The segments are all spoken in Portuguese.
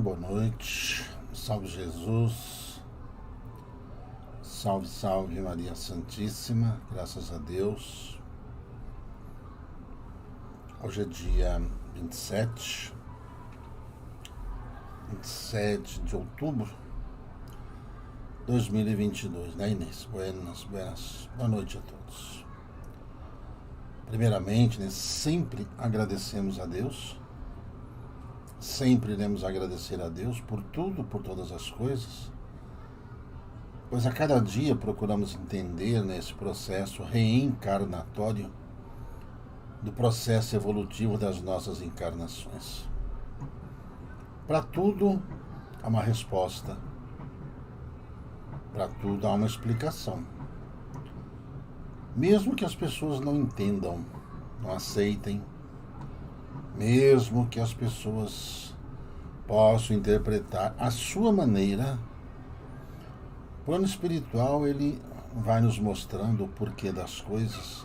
boa noite, salve Jesus, salve, salve Maria Santíssima, graças a Deus. Hoje é dia 27 de outubro de 2022, né, Inês? Buenas, boa noite a todos. Primeiramente, né, sempre agradecemos a Deus. Sempre iremos agradecer a Deus por tudo, por todas as coisas, pois a cada dia procuramos entender nesse processo reencarnatório do processo evolutivo das nossas encarnações. Para tudo há uma resposta, para tudo há uma explicação. Mesmo que as pessoas não entendam, não aceitem, mesmo que as pessoas possam interpretar à sua maneira, o plano espiritual ele vai nos mostrando o porquê das coisas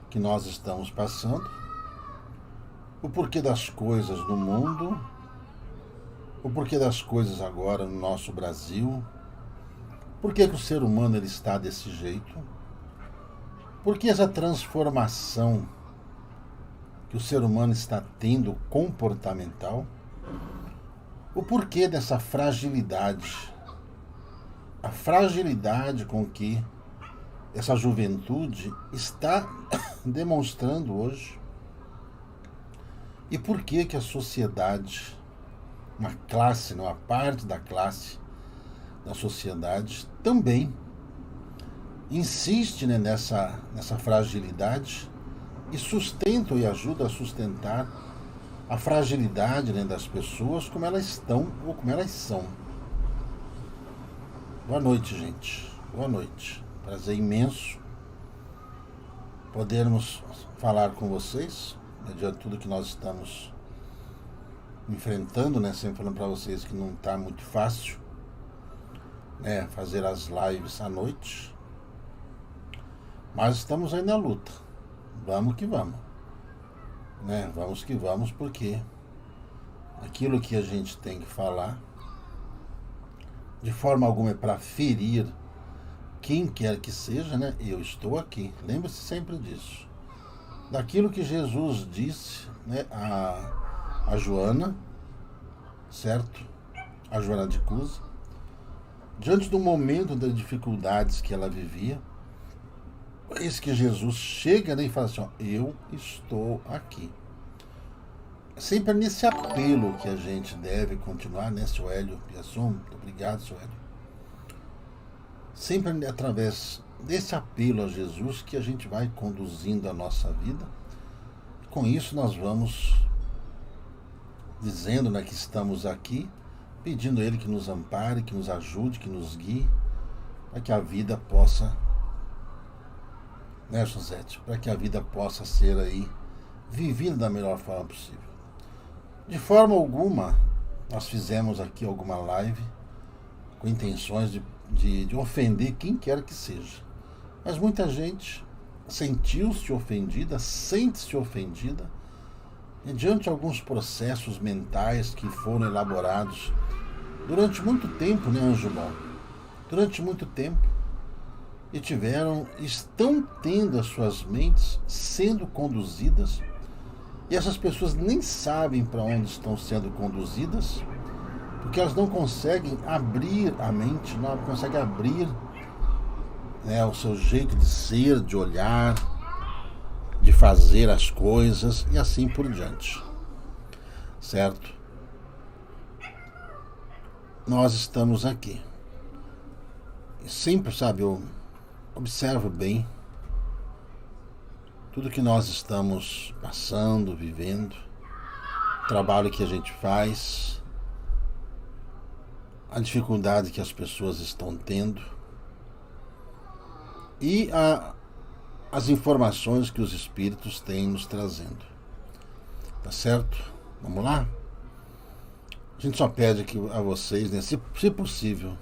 que nós estamos passando, o porquê das coisas no mundo, o porquê das coisas agora no nosso Brasil, por que o ser humano ele está desse jeito, por que essa transformação que o ser humano está tendo comportamental, o porquê dessa fragilidade, a fragilidade com que essa juventude está demonstrando hoje, e por que a sociedade, uma classe, uma parte da classe da sociedade também insiste, né, nessa fragilidade e sustenta e ajuda a sustentar a fragilidade, né, das pessoas como elas estão ou como elas são. Boa noite, gente. Boa noite. Prazer imenso podermos falar com vocês, né, diante de tudo que nós estamos enfrentando, né? Sempre falando para vocês que não está muito fácil, né, fazer as lives à noite, mas estamos aí na luta. Vamos que vamos, né? Vamos que vamos, porque aquilo que a gente tem que falar, de forma alguma é para ferir quem quer que seja, né? Eu estou aqui. Lembre-se sempre disso. Daquilo que Jesus disse, né, a Joana, certo? A Joana de Cusa, diante do momento das dificuldades que ela vivia. Eis que Jesus chega, né, e fala assim, ó, eu estou aqui. Sempre nesse apelo que a gente deve continuar, né, seu Hélio Piazon? Muito obrigado, seu Hélio. Sempre através desse apelo a Jesus que a gente vai conduzindo a nossa vida. E com isso nós vamos dizendo, né, que estamos aqui, pedindo a Ele que nos ampare, que nos ajude, que nos guie, para que a vida possa, né, Josete, para que a vida possa ser aí vivida da melhor forma possível. De forma alguma, nós fizemos aqui alguma live com intenções de ofender quem quer que seja. Mas muita gente sentiu-se ofendida, sente-se ofendida, mediante alguns processos mentais que foram elaborados durante muito tempo, né, Anjo Bom? Durante muito tempo. E estão tendo as suas mentes sendo conduzidas, e essas pessoas nem sabem para onde estão sendo conduzidas, porque elas não conseguem abrir a mente, não conseguem abrir, né, o seu jeito de ser, de olhar, de fazer as coisas e assim por diante, certo? Nós estamos aqui. E sempre, sabe, eu observo bem tudo que nós estamos passando, vivendo, o trabalho que a gente faz, a dificuldade que as pessoas estão tendo e as informações que os espíritos têm nos trazendo. Tá certo? Vamos lá? A gente só pede aqui a vocês, né, se possível,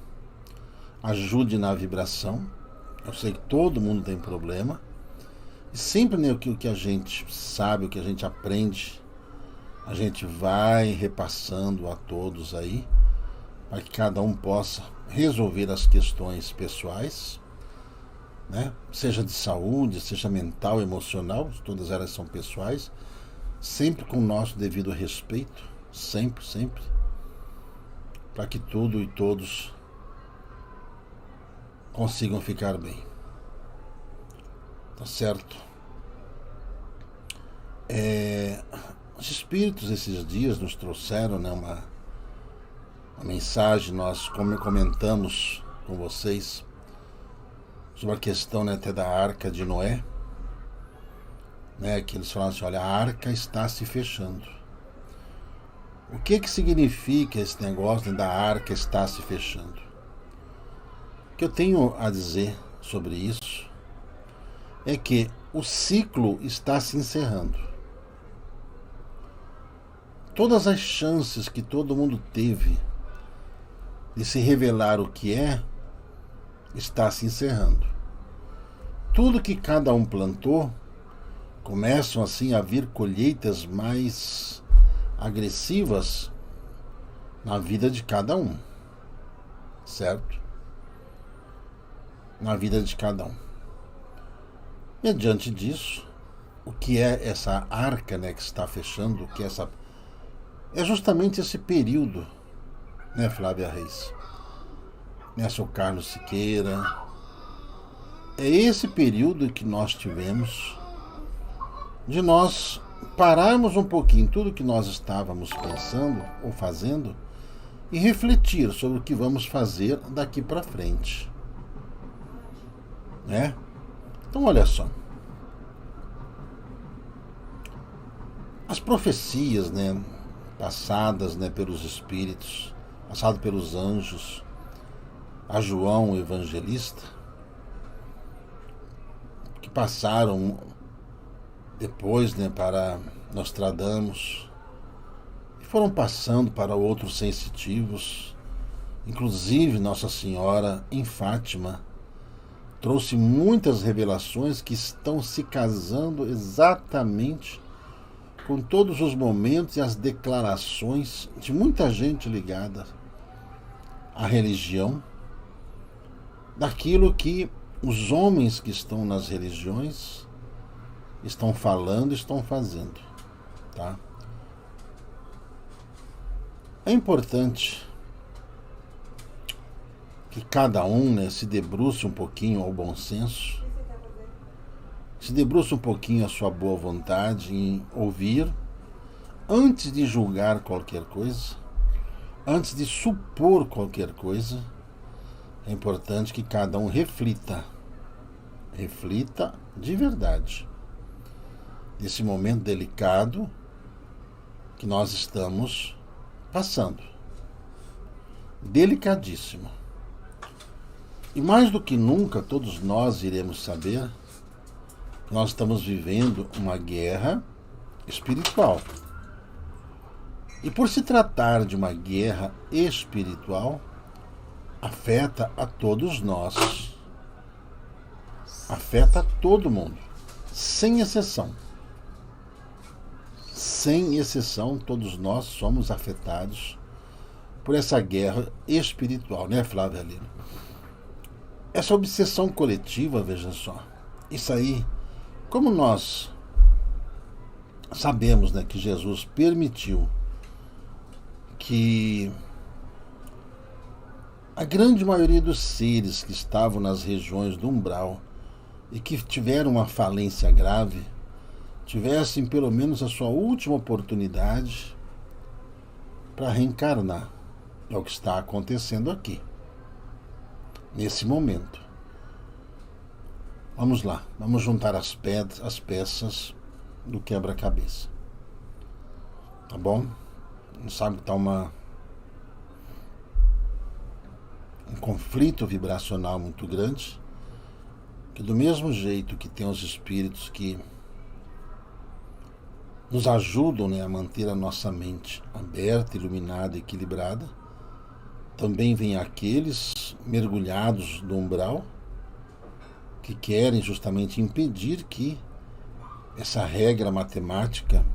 ajude na vibração. Eu sei que todo mundo tem problema. E sempre, né, o que a gente sabe, o que a gente aprende a gente vai repassando a todos aí, para que cada um possa resolver as questões pessoais, né? Seja de saúde, seja mental, emocional, todas elas são pessoais, sempre com o nosso devido respeito, sempre, sempre, para que tudo e todos consigam ficar bem. Tá certo? Os espíritos esses dias nos trouxeram, né, uma mensagem, nós comentamos com vocês sobre a questão, né, até da Arca de Noé, né, que eles falaram assim, olha, a arca está se fechando. O que significa esse negócio, né, da arca está se fechando? O que eu tenho a dizer sobre isso é que o ciclo está se encerrando. Todas as chances que todo mundo teve de se revelar o que é, está se encerrando. Tudo que cada um plantou, começam assim a vir colheitas mais agressivas na vida de cada um, certo? Na vida de cada um. E diante disso, o que é essa arca, né, que está fechando, o que é justamente esse período, né, Flávia Reis, né, seu Carlos Siqueira, é esse período que nós tivemos de nós pararmos um pouquinho tudo que nós estávamos pensando ou fazendo e refletir sobre o que vamos fazer daqui para frente, né? Então olha só, as profecias, né, passadas, né, pelos espíritos, passadas pelos anjos, a João o Evangelista, que passaram depois, né, para Nostradamus, e foram passando para outros sensitivos, inclusive Nossa Senhora em Fátima trouxe muitas revelações que estão se casando exatamente com todos os momentos e as declarações de muita gente ligada à religião, daquilo que os homens que estão nas religiões estão falando, estão fazendo, tá? É importante que cada um, né, se debruce um pouquinho ao bom senso, se debruce um pouquinho à sua boa vontade em ouvir, antes de julgar qualquer coisa, antes de supor qualquer coisa. É importante que cada um reflita de verdade nesse momento delicado que nós estamos passando. Delicadíssimo. E mais do que nunca, todos nós iremos saber que nós estamos vivendo uma guerra espiritual. E por se tratar de uma guerra espiritual, afeta a todos nós. Afeta todo mundo, sem exceção. Sem exceção, todos nós somos afetados por essa guerra espiritual, né, Flávia Lino? Essa obsessão coletiva, veja só, isso aí, como nós sabemos, né, que Jesus permitiu que a grande maioria dos seres que estavam nas regiões do umbral e que tiveram uma falência grave, tivessem pelo menos a sua última oportunidade para reencarnar. É o que está acontecendo aqui, nesse momento. Vamos lá, vamos juntar as peças do quebra-cabeça. Tá bom? Não sabe que está um conflito vibracional muito grande, que do mesmo jeito que tem os espíritos que nos ajudam, né, a manter a nossa mente aberta, iluminada, equilibrada, também vem aqueles mergulhados no umbral que querem justamente impedir que essa regra matemática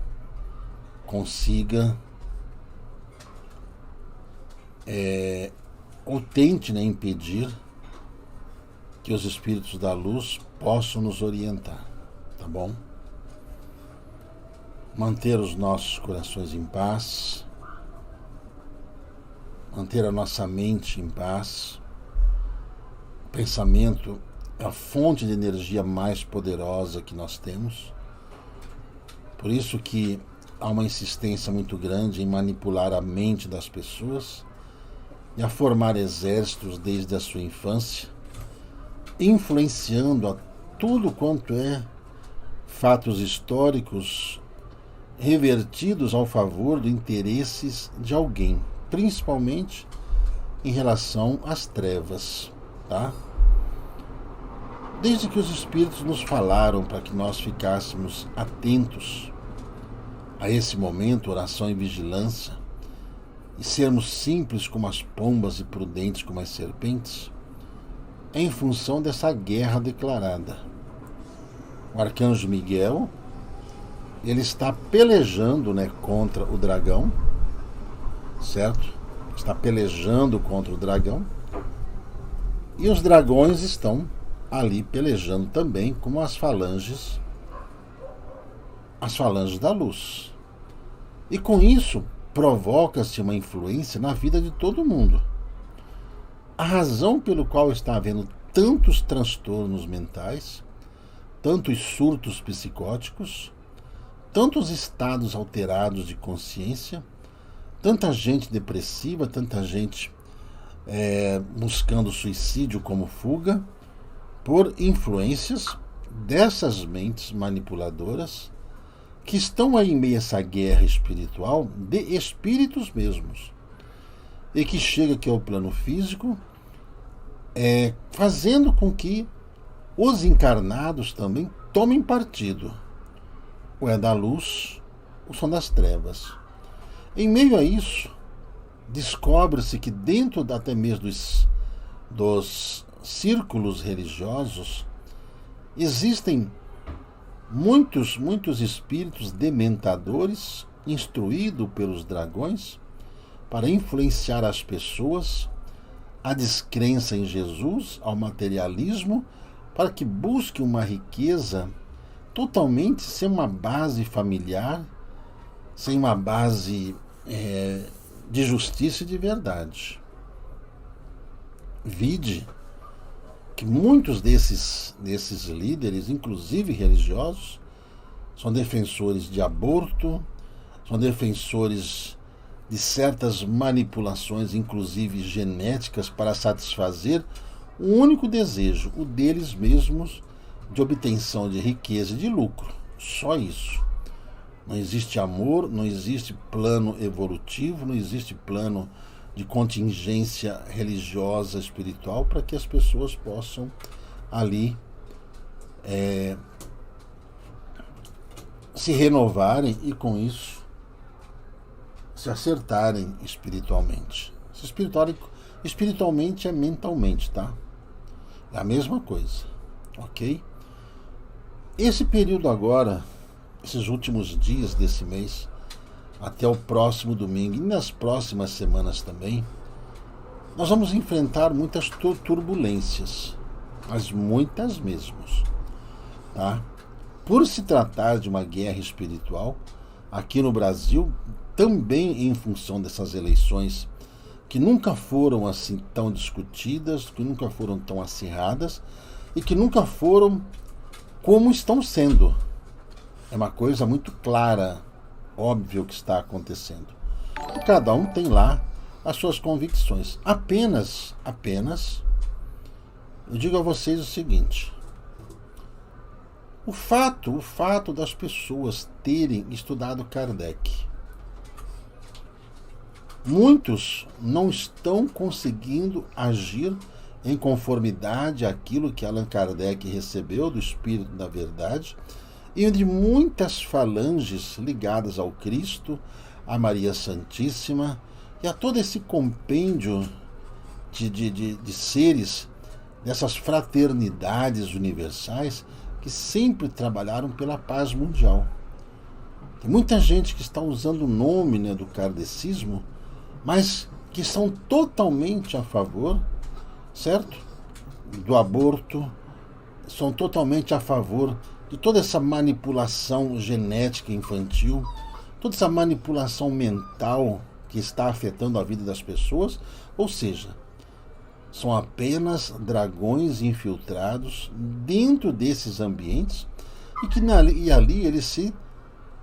consiga ou tente, né, impedir que os espíritos da luz possam nos orientar, tá bom? Manter os nossos corações em paz, manter a nossa mente em paz. O pensamento é a fonte de energia mais poderosa que nós temos. Por isso que há uma insistência muito grande em manipular a mente das pessoas e a formar exércitos desde a sua infância, influenciando a tudo quanto é fatos históricos revertidos ao favor dos interesses de alguém, principalmente em relação às trevas, tá? Desde que os espíritos nos falaram para que nós ficássemos atentos a esse momento, oração e vigilância, e sermos simples como as pombas e prudentes como as serpentes, é em função dessa guerra declarada. O arcanjo Miguel, ele está pelejando, né, contra o dragão, certo? Está pelejando contra o dragão. E os dragões estão ali pelejando também como as falanges da luz. E com isso provoca-se uma influência na vida de todo mundo. A razão pelo qual está havendo tantos transtornos mentais, tantos surtos psicóticos, tantos estados alterados de consciência, tanta gente depressiva, tanta gente buscando suicídio como fuga, por influências dessas mentes manipuladoras que estão aí em meio a essa guerra espiritual de espíritos mesmos, e que chega aqui ao plano físico, fazendo com que os encarnados também tomem partido. Ou é da luz, ou são das trevas. Em meio a isso, descobre-se que dentro até mesmo dos círculos religiosos existem muitos espíritos dementadores instruídos pelos dragões para influenciar as pessoas à descrença em Jesus, ao materialismo, para que busquem uma riqueza totalmente sem uma base familiar, sem uma base de justiça e de verdade. Vide que muitos desses líderes, inclusive religiosos, são defensores de aborto, são defensores de certas manipulações, inclusive genéticas, para satisfazer o único desejo, o deles mesmos, de obtenção de riqueza e de lucro. Só isso. Não existe amor, não existe plano evolutivo, não existe plano de contingência religiosa, espiritual, para que as pessoas possam ali se renovarem e com isso se acertarem espiritualmente. Espiritualmente é mentalmente, tá? É a mesma coisa, ok? Esse período agora, esses últimos dias desse mês, até o próximo domingo e nas próximas semanas também, nós vamos enfrentar muitas turbulências, mas muitas mesmo, tá? Por se tratar de uma guerra espiritual, aqui no Brasil, também em função dessas eleições que nunca foram assim tão discutidas, que nunca foram tão acirradas e que nunca foram como estão sendo. É uma coisa muito clara, óbvio o que está acontecendo. E cada um tem lá as suas convicções. Apenas, eu digo a vocês o seguinte: o fato das pessoas terem estudado Kardec, muitos não estão conseguindo agir em conformidade àquilo que Allan Kardec recebeu do Espírito da Verdade, e de muitas falanges ligadas ao Cristo, a Maria Santíssima e a todo esse compêndio de seres, dessas fraternidades universais que sempre trabalharam pela paz mundial. Tem muita gente que está usando o nome, né, do kardecismo, mas que são totalmente a favor, certo? Do aborto, são totalmente a favor de toda essa manipulação genética infantil, toda essa manipulação mental que está afetando a vida das pessoas, ou seja, são apenas dragões infiltrados dentro desses ambientes e ali eles se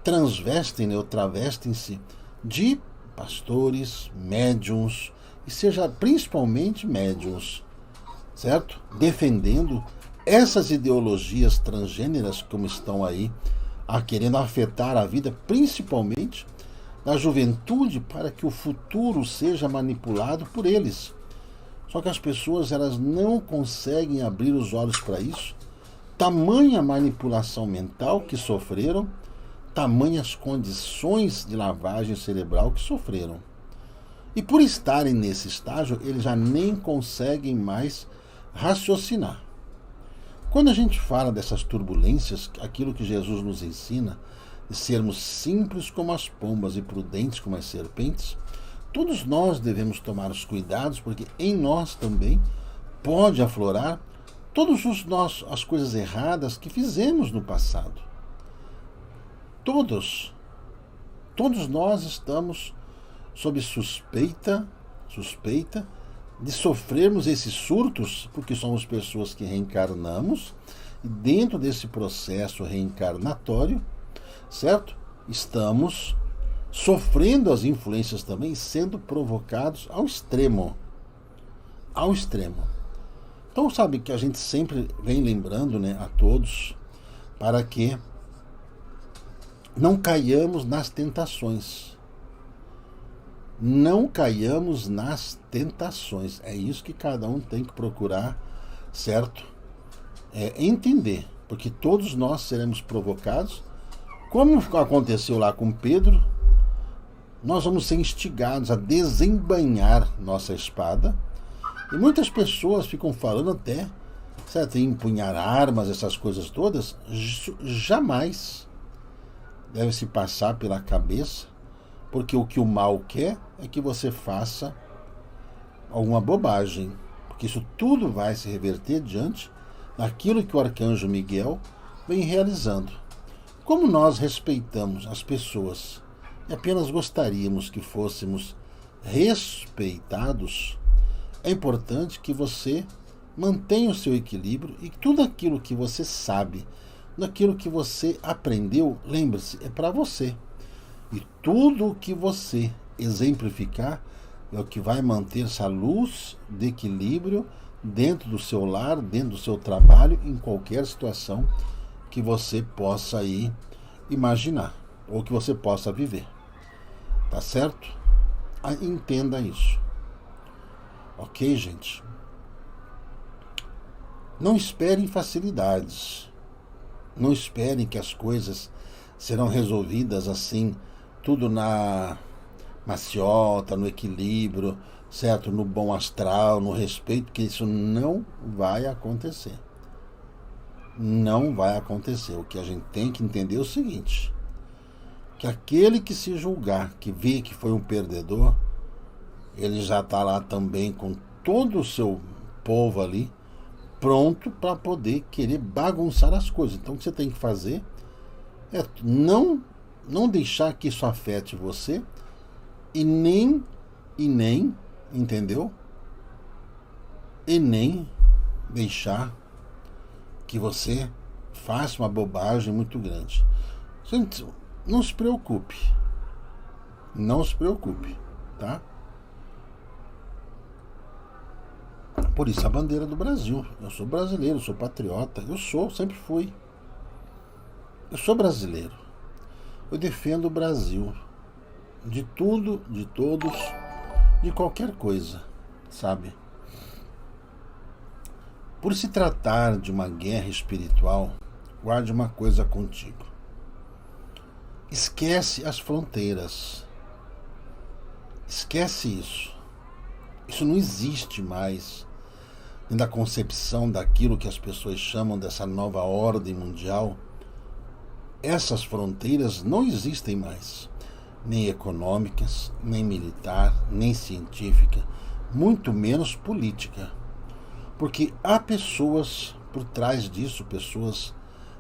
transvestem, né, ou travestem-se de pastores, médiuns, e seja principalmente médiuns, certo? Defendendo essas ideologias transgêneras como estão aí, querendo afetar a vida principalmente da juventude para que o futuro seja manipulado por eles. Só que as pessoas elas não conseguem abrir os olhos para isso. Tamanha manipulação mental que sofreram, tamanhas condições de lavagem cerebral que sofreram. E por estarem nesse estágio, eles já nem conseguem mais raciocinar. Quando a gente fala dessas turbulências, aquilo que Jesus nos ensina, de sermos simples como as pombas e prudentes como as serpentes, todos nós devemos tomar os cuidados, porque em nós também pode aflorar todas as coisas erradas que fizemos no passado. Todos nós estamos sob suspeita de sofrermos esses surtos, porque somos pessoas que reencarnamos, e dentro desse processo reencarnatório, certo? Estamos sofrendo as influências também, sendo provocados ao extremo. Ao extremo. Então, sabe que a gente sempre vem lembrando, né, a todos, para que não caiamos nas tentações. Não caiamos nas tentações. É isso que cada um tem que procurar, certo? Entender. Porque todos nós seremos provocados. Como aconteceu lá com Pedro, nós vamos ser instigados a desembainhar nossa espada. E muitas pessoas ficam falando até, certo, em empunhar armas, essas coisas todas. Jamais deve se passar pela cabeça, porque o que o mal quer é que você faça alguma bobagem, porque isso tudo vai se reverter diante daquilo que o arcanjo Miguel vem realizando. Como nós respeitamos as pessoas e apenas gostaríamos que fôssemos respeitados, é importante que você mantenha o seu equilíbrio e tudo aquilo que você sabe, daquilo que você aprendeu, lembre-se, é para você. E tudo o que você exemplificar é o que vai manter essa luz de equilíbrio dentro do seu lar, dentro do seu trabalho, em qualquer situação que você possa aí imaginar, ou que você possa viver. Tá certo? Entenda isso. Ok, gente? Não esperem facilidades. Não esperem que as coisas serão resolvidas assim, tudo na maciota, no equilíbrio, certo? No bom astral, no respeito, porque isso não vai acontecer. Não vai acontecer. O que a gente tem que entender é o seguinte, que aquele que se julgar, que vê que foi um perdedor, ele já está lá também com todo o seu povo ali, pronto para poder querer bagunçar as coisas. Então o que você tem que fazer é não deixar que isso afete você e nem, entendeu? E nem deixar que você faça uma bobagem muito grande. Gente, não se preocupe. Não se preocupe, tá? Por isso a bandeira do Brasil. Eu sou brasileiro, sou patriota. Sempre fui. Eu sou brasileiro. Eu defendo o Brasil. De tudo, de todos, de qualquer coisa, sabe? Por se tratar de uma guerra espiritual, guarde uma coisa contigo. Esquece as fronteiras. Esquece isso. Isso não existe mais na concepção daquilo que as pessoas chamam dessa nova ordem mundial. essas fronteiras não existem mais, nem econômicas, nem militar, nem científica, muito menos política. Porque há pessoas por trás disso, pessoas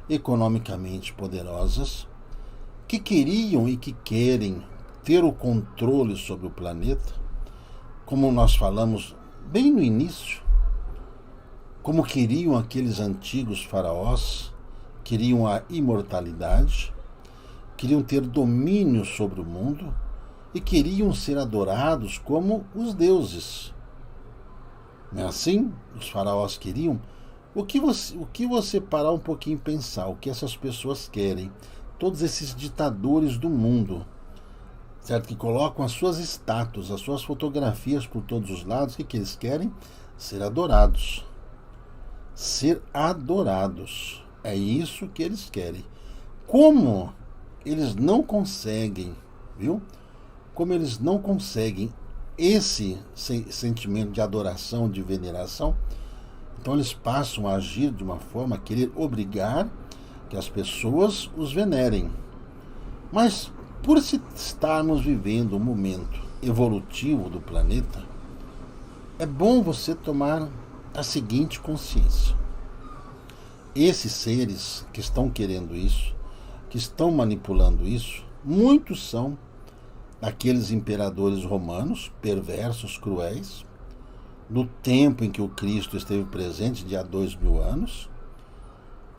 economicamente poderosas, que queriam e que querem ter o controle sobre o planeta, como nós falamos bem no início, como queriam aqueles antigos faraós, queriam a imortalidade, queriam ter domínio sobre o mundo e queriam ser adorados como os deuses. Não é assim? Os faraós queriam. O que você parar um pouquinho e pensar, o que essas pessoas querem, todos esses ditadores do mundo, certo? Que colocam as suas estátuas, as suas fotografias por todos os lados, o que eles querem? Ser adorados. Ser adorados. É isso que eles querem. Como eles não conseguem, viu? Como eles não conseguem esse sentimento de adoração, de veneração, então eles passam a agir de uma forma a querer obrigar que as pessoas os venerem. Mas por estarmos vivendo um momento evolutivo do planeta, é bom você tomar a seguinte consciência. Esses seres que estão querendo isso, que estão manipulando isso, muitos são daqueles imperadores romanos, perversos, cruéis, no tempo em que o Cristo esteve presente, de há 2000 anos,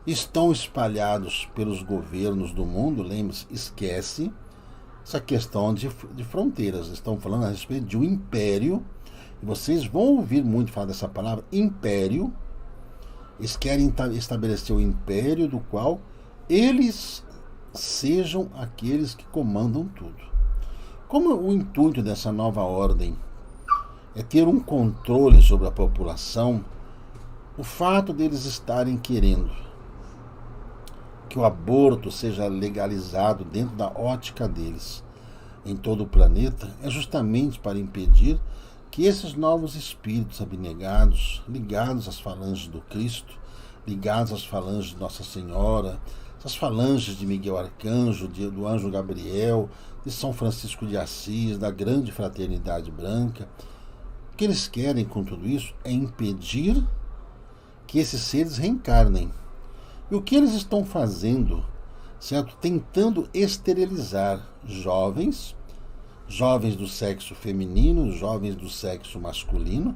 estão espalhados pelos governos do mundo. Lembre-se, esquece essa questão de fronteiras. Estão falando a respeito de um império, e vocês vão ouvir muito falar dessa palavra, império. Eles querem estabelecer o império do qual eles sejam aqueles que comandam tudo. Como o intuito dessa nova ordem é ter um controle sobre a população, o fato deles estarem querendo que o aborto seja legalizado dentro da ótica deles em todo o planeta é justamente para impedir que esses novos espíritos abnegados, ligados às falanges do Cristo, ligados às falanges de Nossa Senhora, essas falanges de Miguel Arcanjo, do Anjo Gabriel, de São Francisco de Assis, da grande fraternidade branca, o que eles querem com tudo isso é impedir que esses seres reencarnem. E o que eles estão fazendo, certo? Tentando esterilizar jovens do sexo feminino, jovens do sexo masculino,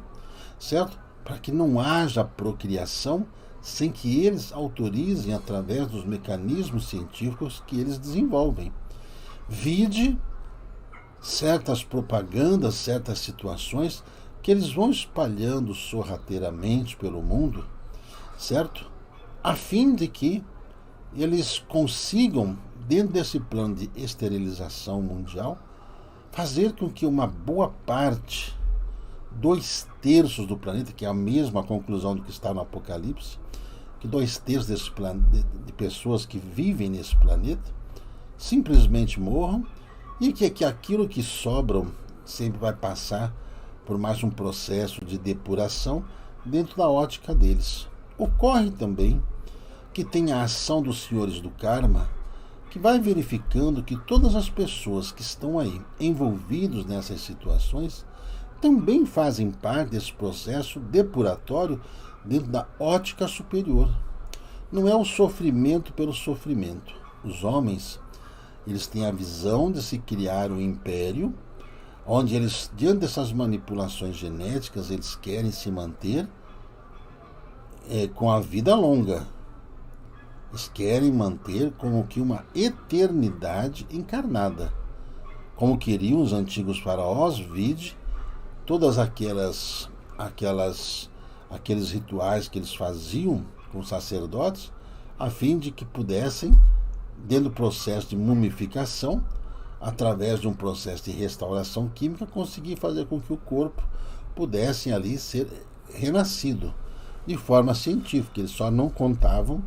certo? Para que não haja procriação sem que eles autorizem através dos mecanismos científicos que eles desenvolvem. Vide certas propagandas, certas situações que eles vão espalhando sorrateiramente pelo mundo, certo? A fim de que eles consigam, dentro desse plano de esterilização mundial, fazer com que uma boa parte, 2/3 do planeta, que é a mesma conclusão do que está no Apocalipse, que 2/3 de pessoas que vivem nesse planeta simplesmente morram, e que aquilo que sobram sempre vai passar por mais um processo de depuração dentro da ótica deles. Ocorre também que tem a ação dos senhores do karma, que vai verificando que todas as pessoas que estão aí envolvidos nessas situações também fazem parte desse processo depuratório dentro da ótica superior. Não é o sofrimento pelo sofrimento. Os homens, eles têm a visão de se criar um império, onde eles, diante dessas manipulações genéticas, eles querem se manter com a vida longa. Eles querem manter como que uma eternidade encarnada. Como queriam os antigos faraós, vide todas aqueles rituais que eles faziam com os sacerdotes, a fim de que pudessem, dentro do processo de mumificação, através de um processo de restauração química, conseguir fazer com que o corpo pudesse ali ser renascido de forma científica. Eles só não contavam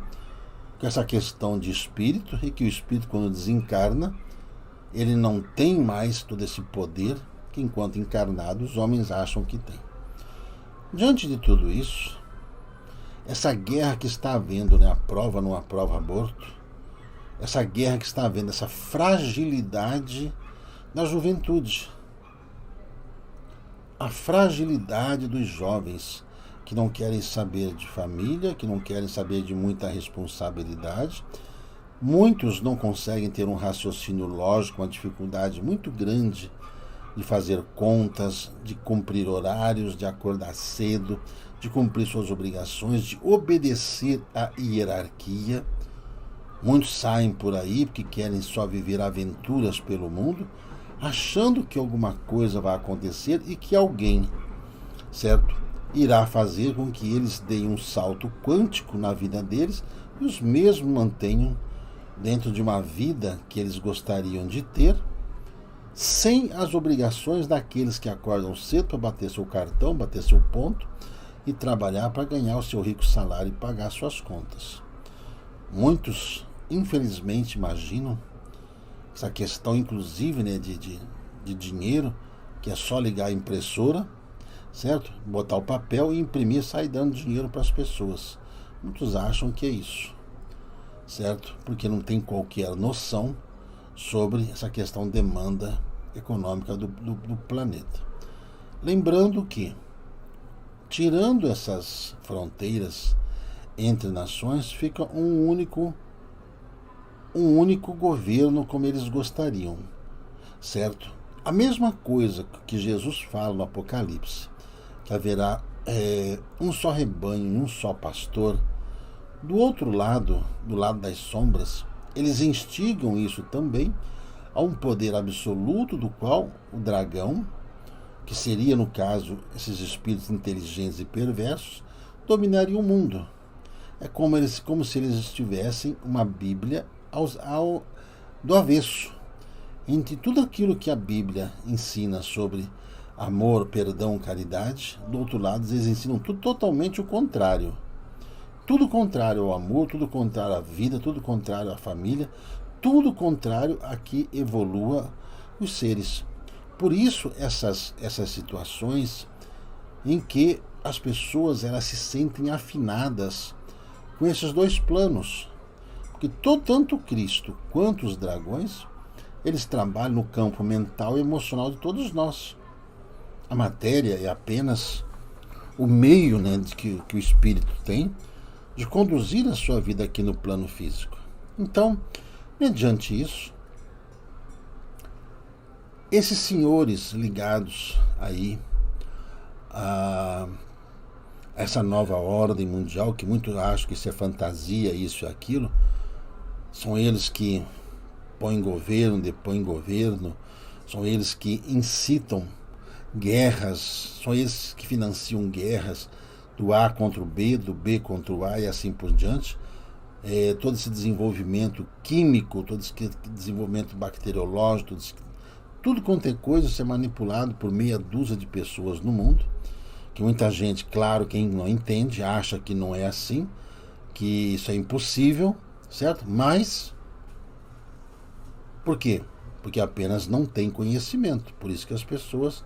com essa questão de espírito, e que o espírito, quando desencarna, ele não tem mais todo esse poder que, enquanto encarnado, os homens acham que tem. Diante de tudo isso, essa guerra que está havendo, né, a prova não aprova aborto, essa guerra que está havendo, essa fragilidade da juventude. A fragilidade dos jovens que não querem saber de família, que não querem saber de muita responsabilidade. Muitos não conseguem ter um raciocínio lógico, uma dificuldade muito grande de fazer contas, de cumprir horários, de acordar cedo, de cumprir suas obrigações, de obedecer à hierarquia. Muitos saem por aí porque querem só viver aventuras pelo mundo, achando que alguma coisa vai acontecer e que alguém, certo, irá fazer com que eles deem um salto quântico na vida deles e os mesmos mantenham dentro de uma vida que eles gostariam de ter, sem as obrigações daqueles que acordam cedo para bater seu cartão, bater seu ponto e trabalhar para ganhar o seu rico salário e pagar suas contas. Muitos, infelizmente, imaginam essa questão, inclusive, né, de dinheiro, que é só ligar a impressora, certo? Botar o papel e imprimir e sair dando dinheiro para as pessoas. Muitos acham que é isso, certo? Porque não tem qualquer noção sobre essa questão de demanda econômica do planeta. Lembrando que, tirando essas fronteiras entre nações, fica um único governo como eles gostariam, certo? A mesma coisa que Jesus fala no Apocalipse, que haverá um só rebanho e um só pastor. Do outro lado, do lado das sombras, eles instigam isso também a um poder absoluto do qual o dragão, que seria, no caso, esses espíritos inteligentes e perversos, dominaria o mundo. É como se eles estivessem uma Bíblia do avesso. Entre tudo aquilo que a Bíblia ensina sobre amor, perdão, caridade, do outro lado eles ensinam tudo totalmente o contrário. Tudo contrário ao amor, tudo contrário à vida, tudo contrário à família, tudo contrário a que evolua os seres. Por isso essas situações em que as pessoas elas se sentem afinadas com esses dois planos. Porque tanto Cristo quanto os dragões, eles trabalham no campo mental e emocional de todos nós. A matéria é apenas o meio, né, que o espírito tem de conduzir a sua vida aqui no plano físico. Então, mediante isso, esses senhores ligados aí a essa nova ordem mundial, que muitos acham que isso é fantasia, isso e aquilo, são eles que põem governo, depõem governo, são eles que incitam guerras, são eles que financiam guerras do A contra o B, do B contra o A e assim por diante. Todo esse desenvolvimento químico, todo esse desenvolvimento bacteriológico, tudo quanto é coisa ser manipulado por meia dúzia de pessoas no mundo, que muita gente, claro, quem não entende, acha que não é assim, que isso é impossível, certo? Mas, por quê? Porque apenas não tem conhecimento, por isso que as pessoas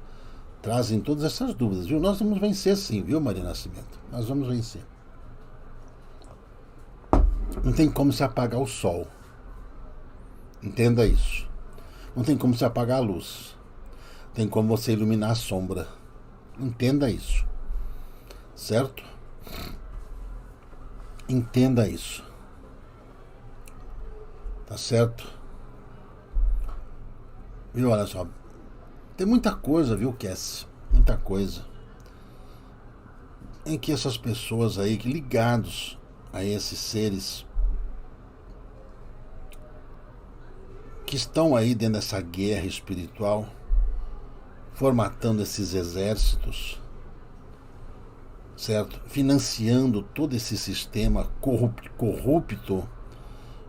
trazem todas essas dúvidas, viu? Nós vamos vencer sim, viu, Maria Nascimento? Nós vamos vencer. Não tem como se apagar o sol. Entenda isso. Não tem como se apagar a luz. Tem como você iluminar a sombra. Entenda isso. Certo? Entenda isso. Tá certo? Viu, olha só. Tem muita coisa, viu, Cass? Muita coisa. Em que essas pessoas aí, ligados a esses seres que estão aí dentro dessa guerra espiritual, formatando esses exércitos, certo? Financiando todo esse sistema corrupto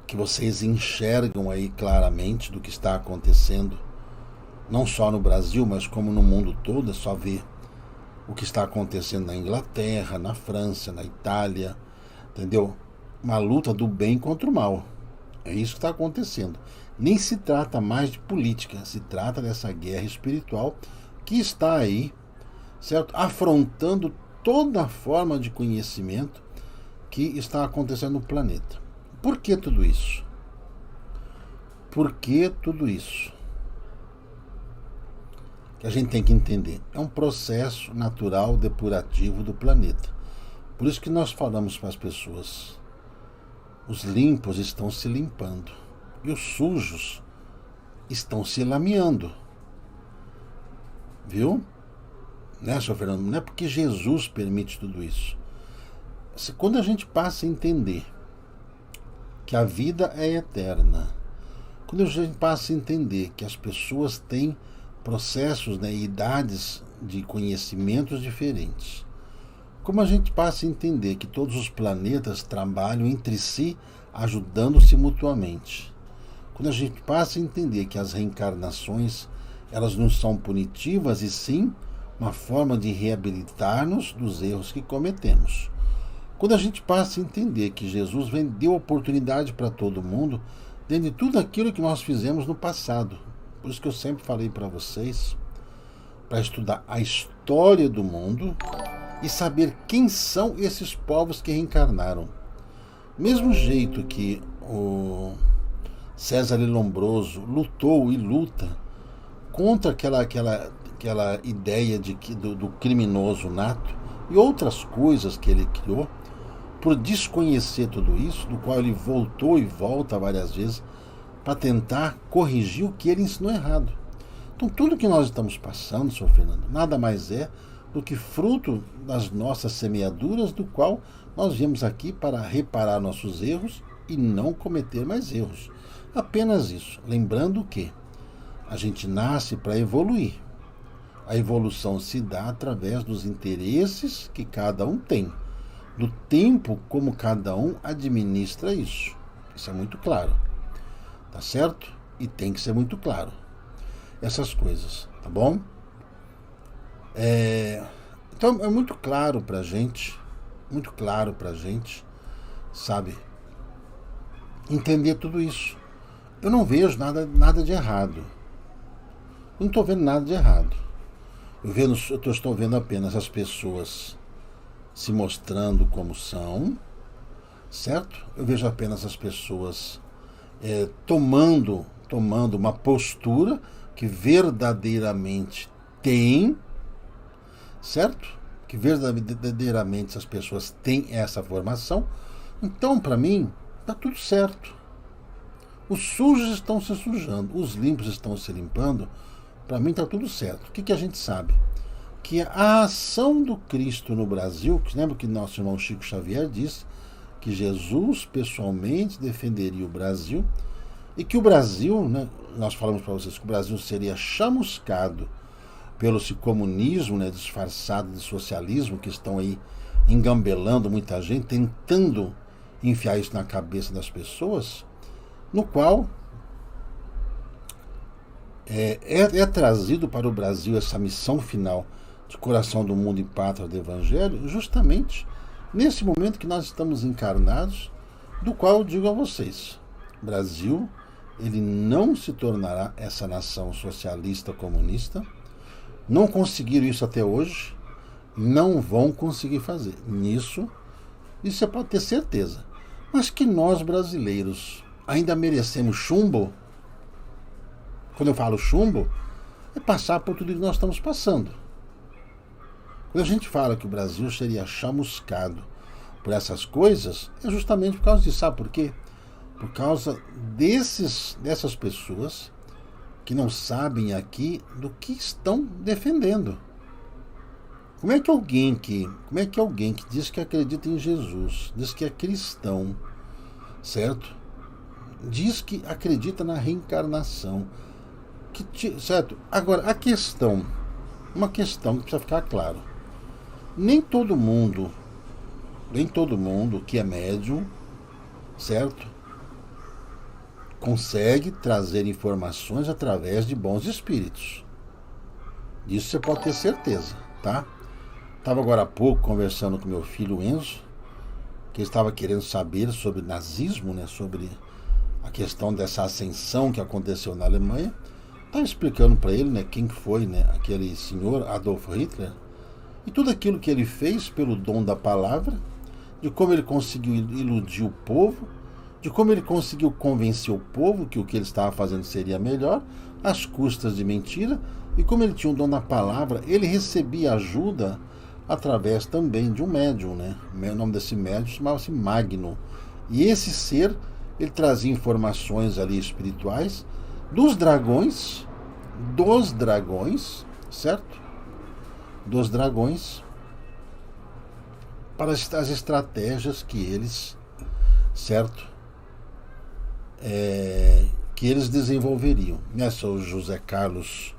que vocês enxergam aí claramente do que está acontecendo, não só no Brasil, mas como no mundo todo. É só ver o que está acontecendo na Inglaterra, na França, na Itália, entendeu? Uma luta do bem contra o mal. É isso que está acontecendo. Nem se trata mais de política, se trata dessa guerra espiritual que está aí, certo? Afrontando toda a forma de conhecimento que está acontecendo no planeta. Por que tudo isso? por que tudo isso? Que a gente tem que entender. É um processo natural depurativo do planeta. Por isso que nós falamos para as pessoas, os limpos estão se limpando e os sujos estão se lameando. Viu? Né, senhor Fernando? Não é porque Jesus permite tudo isso. Quando a gente passa a entender que a vida é eterna, quando a gente passa a entender que as pessoas têm processos, né, idades de conhecimentos diferentes, como a gente passa a entender que todos os planetas trabalham entre si, ajudando-se mutuamente, quando a gente passa a entender que as reencarnações, elas não são punitivas e sim uma forma de reabilitar-nos dos erros que cometemos, quando a gente passa a entender que Jesus deu oportunidade para todo mundo dentro de tudo aquilo que nós fizemos no passado. Por isso que eu sempre falei para vocês, para estudar a história do mundo e saber quem são esses povos que reencarnaram. Mesmo jeito que o César Lombroso lutou e luta contra aquela ideia do criminoso nato e outras coisas que ele criou, por desconhecer tudo isso, do qual ele voltou e volta várias vezes para tentar corrigir o que ele ensinou errado. Então tudo que nós estamos passando, senhor Fernando, nada mais é do que fruto das nossas semeaduras, do qual nós viemos aqui para reparar nossos erros e não cometer mais erros. Apenas isso. Lembrando que a gente nasce para evoluir. A evolução se dá através dos interesses que cada um tem, do tempo como cada um administra isso. Isso é muito claro. Tá certo? E tem que ser muito claro. Essas coisas, tá bom? Então é muito claro pra gente, sabe? Entender tudo isso. Eu não vejo nada de errado. Eu não estou vendo nada de errado. Eu estou vendo apenas as pessoas se mostrando como são, certo? Eu vejo apenas as pessoas tomando uma postura que verdadeiramente tem, certo? Que verdadeiramente as pessoas têm essa formação. Então, para mim, está tudo certo. Os sujos estão se sujando, os limpos estão se limpando. Para mim está tudo certo. O que a gente sabe? Que a ação do Cristo no Brasil, que lembra que nosso irmão Chico Xavier disse que Jesus pessoalmente defenderia o Brasil e que o Brasil, né, nós falamos para vocês que o Brasil seria chamuscado pelo esse comunismo, né, disfarçado de socialismo, que estão aí engambelando muita gente, tentando enfiar isso na cabeça das pessoas, no qual é trazido para o Brasil essa missão final de coração do mundo e pátria do Evangelho, justamente nesse momento que nós estamos encarnados, do qual eu digo a vocês, o Brasil, ele não se tornará essa nação socialista comunista, não conseguiram isso até hoje, não vão conseguir fazer. Isso você pode ter certeza. Mas que nós brasileiros ainda merecemos chumbo. Quando eu falo chumbo, é passar por tudo que nós estamos passando. Quando a gente fala que o Brasil seria chamuscado por essas coisas, é justamente por causa disso. Sabe por quê? Por causa dessas pessoas que não sabem aqui do que estão defendendo. Como é que alguém que diz que acredita em Jesus, diz que é cristão, certo? Diz que acredita na reencarnação, certo? Agora, uma questão que precisa ficar claro. Nem todo mundo que é médium, certo? Consegue trazer informações através de bons espíritos. Disso você pode ter certeza, tá? Estava agora há pouco conversando com meu filho Enzo, que ele estava querendo saber sobre nazismo, né? Sobre a questão dessa ascensão que aconteceu na Alemanha. Estava explicando para ele, né, quem foi, né, aquele senhor Adolf Hitler e tudo aquilo que ele fez pelo dom da palavra, de como ele conseguiu iludir o povo, de como ele conseguiu convencer o povo que o que ele estava fazendo seria melhor, às custas de mentira, e como ele tinha o dom da palavra, ele recebia ajuda através também de um médium, né? O nome desse médium chamava-se Magno. E esse ser, ele trazia informações ali espirituais dos dragões, certo? Dos dragões, para as estratégias que eles, certo? Que eles desenvolveriam. Nessa, o José Carlos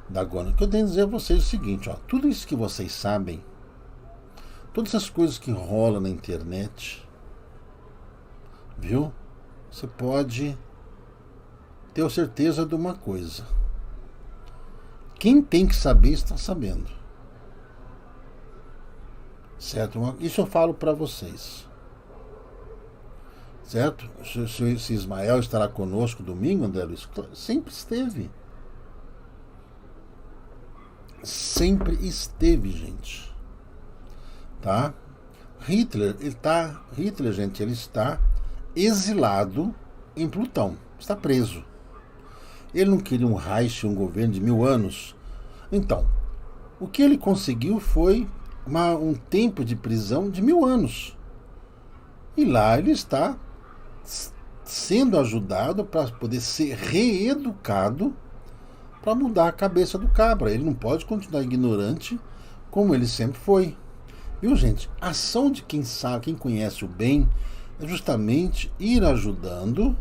Dagona. O que eu tenho a dizer a vocês é o seguinte, ó, tudo isso que vocês sabem, todas as coisas que rolam na internet, viu? Você pode ter certeza de uma coisa. Quem tem que saber está sabendo. Certo? Isso eu falo para vocês. Certo? Se Ismael estará conosco domingo, André Luiz, sempre esteve. Sempre esteve, gente. Tá? Hitler, gente, ele está exilado em Plutão. Está preso. Ele não queria um Reich, um governo de 1000 anos. Então, o que ele conseguiu foi um tempo de prisão de 1000 anos. E lá ele está sendo ajudado para poder ser reeducado para mudar a cabeça do cabra. Ele não pode continuar ignorante como ele sempre foi. Viu, gente? A ação de quem sabe, quem conhece o bem, é justamente ir ajudando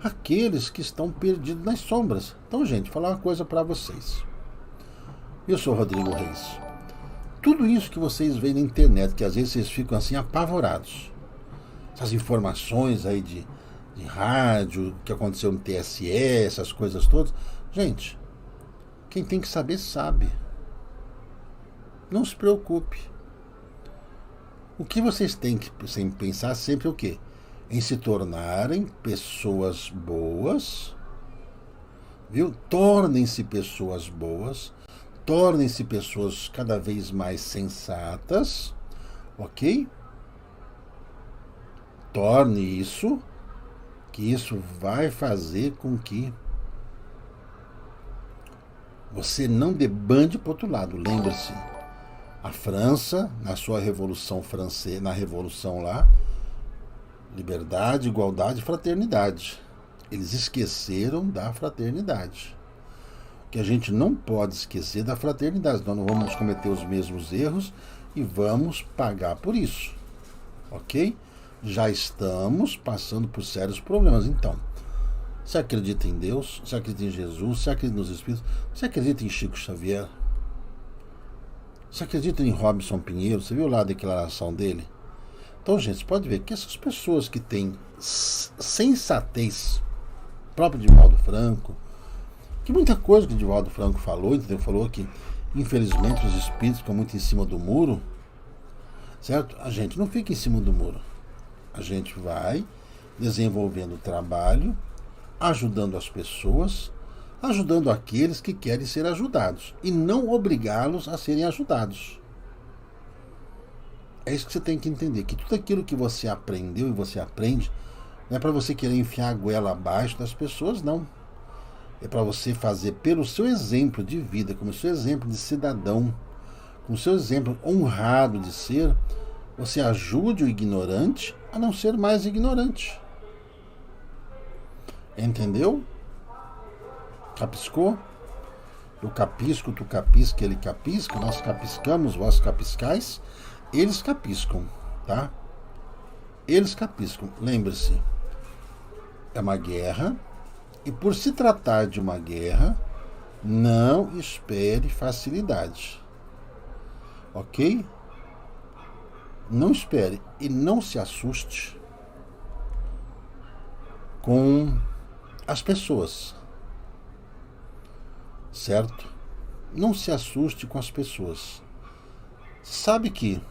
aqueles que estão perdidos nas sombras. Então, gente, vou falar uma coisa para vocês. Eu sou Rodrigo Reis. Tudo isso que vocês veem na internet, que às vezes vocês ficam assim apavorados. Essas informações aí de rádio, que aconteceu no TSE, essas coisas todas. Gente, quem tem que saber, sabe. Não se preocupe. O que vocês têm que pensar sempre é o quê? Em se tornarem pessoas boas, viu? Tornem-se pessoas boas, tornem-se pessoas cada vez mais sensatas, ok? Torne isso, que isso vai fazer com que você não debande para o outro lado. Lembre-se, a França, na sua Revolução Francesa, na Revolução lá, liberdade, igualdade e fraternidade. Eles esqueceram da fraternidade. Que a gente não pode esquecer da fraternidade. Nós não vamos cometer os mesmos erros e vamos pagar por isso. Ok? Já estamos passando por sérios problemas. Então, você acredita em Deus? Você acredita em Jesus? Você acredita nos Espíritos? Você acredita em Chico Xavier? Você acredita em Robson Pinheiro? Você viu lá a declaração dele? Então, gente, você pode ver que essas pessoas que têm sensatez, próprio Divaldo Franco, que muita coisa que o Divaldo Franco falou, entendeu? Falou que, infelizmente, os espíritos ficam muito em cima do muro, certo? A gente não fica em cima do muro. A gente vai desenvolvendo o trabalho, ajudando as pessoas, ajudando aqueles que querem ser ajudados e não obrigá-los a serem ajudados. É isso que você tem que entender, que tudo aquilo que você aprendeu e você aprende não é para você querer enfiar a goela abaixo das pessoas, não. É para você fazer pelo seu exemplo de vida, como seu exemplo de cidadão, com seu exemplo honrado de ser, você ajude o ignorante a não ser mais ignorante. Entendeu? Capiscou? Eu capisco, tu capisca, ele capisca, nós capiscamos, vós capiscais, eles capiscam, tá? Eles capiscam. Lembre-se, é uma guerra, e por se tratar de uma guerra, não espere facilidade. Ok? Não espere e não se assuste com as pessoas. Certo? Não se assuste com as pessoas. Sabe que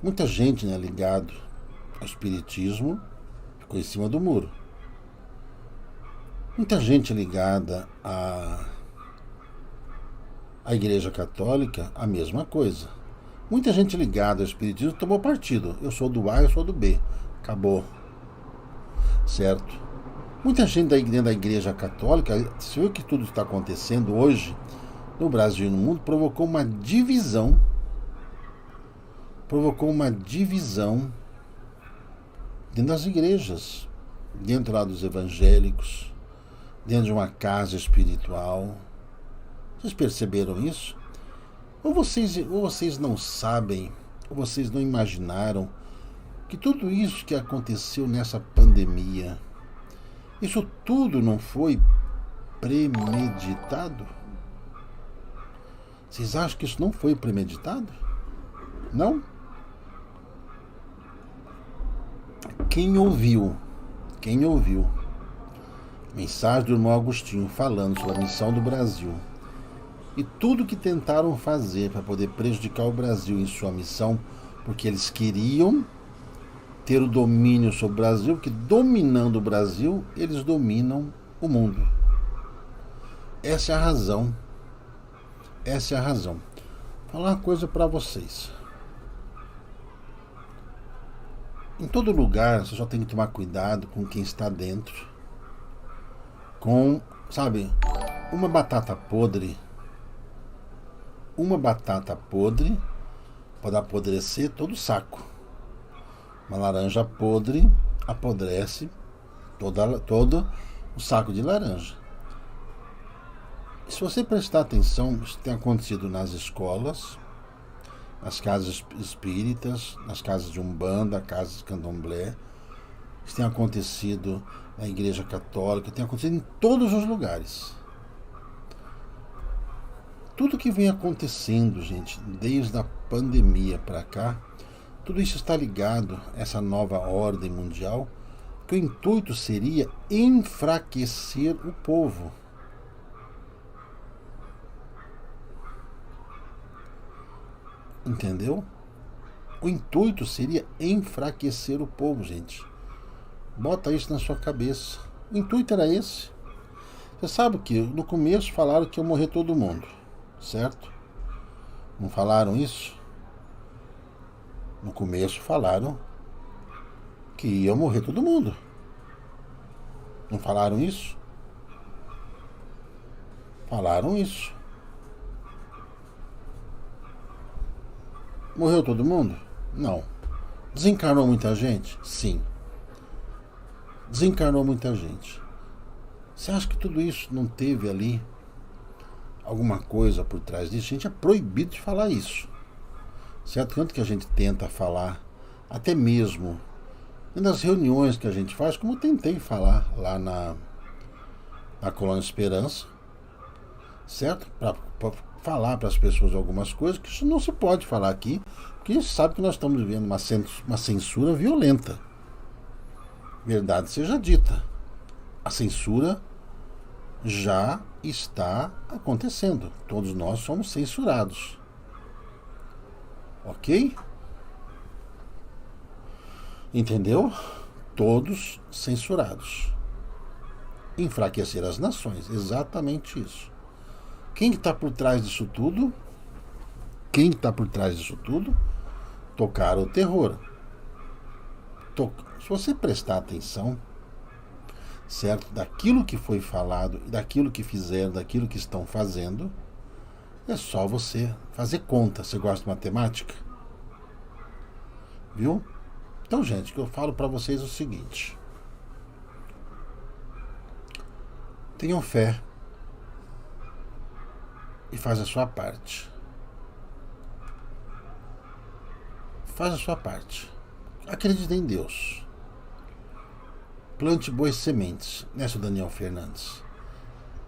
muita gente, né, ligado ao espiritismo ficou em cima do muro. Muita gente ligada à Igreja Católica, a mesma coisa. Muita gente ligada ao espiritismo tomou partido. Eu sou do A, eu sou do B. Acabou. Certo? Muita gente dentro da igreja católica, se vê que tudo está acontecendo hoje, no Brasil e no mundo, provocou uma divisão dentro das igrejas, dentro lá dos evangélicos, dentro de uma casa espiritual. Vocês perceberam isso? Ou vocês não sabem, ou vocês não imaginaram que tudo isso que aconteceu nessa pandemia, isso tudo não foi premeditado? Vocês acham que isso não foi premeditado? Não? Quem ouviu mensagem do irmão Agostinho falando sobre a missão do Brasil e tudo que tentaram fazer para poder prejudicar o Brasil em sua missão, porque eles queriam ter o domínio sobre o Brasil, porque dominando o Brasil, eles dominam o mundo. Essa é a razão. Vou falar uma coisa para vocês. Em todo lugar, você só tem que tomar cuidado com quem está dentro. Sabe, uma batata podre pode apodrecer todo o saco. Uma laranja podre apodrece todo o saco de laranja. Se você prestar atenção, isso tem acontecido nas escolas, nas casas espíritas, nas casas de Umbanda, casas de Candomblé. Isso tem acontecido na Igreja Católica, tem acontecido em todos os lugares. Tudo que vem acontecendo, gente, desde a pandemia para cá, tudo isso está ligado a essa nova ordem mundial, que o intuito seria enfraquecer o povo. Entendeu? O intuito seria enfraquecer o povo, gente. Bota isso na sua cabeça. O intuito era esse. Você sabe que no começo falaram que ia morrer todo mundo, certo? Não falaram isso? No começo falaram que ia morrer todo mundo. Não falaram isso? Falaram isso. Morreu todo mundo? Não. Desencarnou muita gente? Sim. Desencarnou muita gente. Você acha que tudo isso não teve ali alguma coisa por trás disso? A gente é proibido de falar isso. Certo? Tanto que a gente tenta falar, até mesmo nas reuniões que a gente faz, como eu tentei falar lá na Colônia Esperança, certo? Para falar para as pessoas algumas coisas que isso não se pode falar aqui, porque a gente sabe que nós estamos vivendo uma censura violenta. Verdade seja dita, a censura já está acontecendo. Todos nós somos censurados. Ok? Entendeu? Todos censurados. Enfraquecer as nações, exatamente isso. Quem está por trás disso tudo? Tocar o terror. Se você prestar atenção, certo, daquilo que foi falado, daquilo que fizeram, daquilo que estão fazendo, é só você fazer conta. Você gosta de matemática? Viu? Então, gente, o que eu falo para vocês é o seguinte: tenham fé e faz a sua parte. Faz a sua parte. Acredite em Deus. Plante boas sementes, né, seu Daniel Fernandes?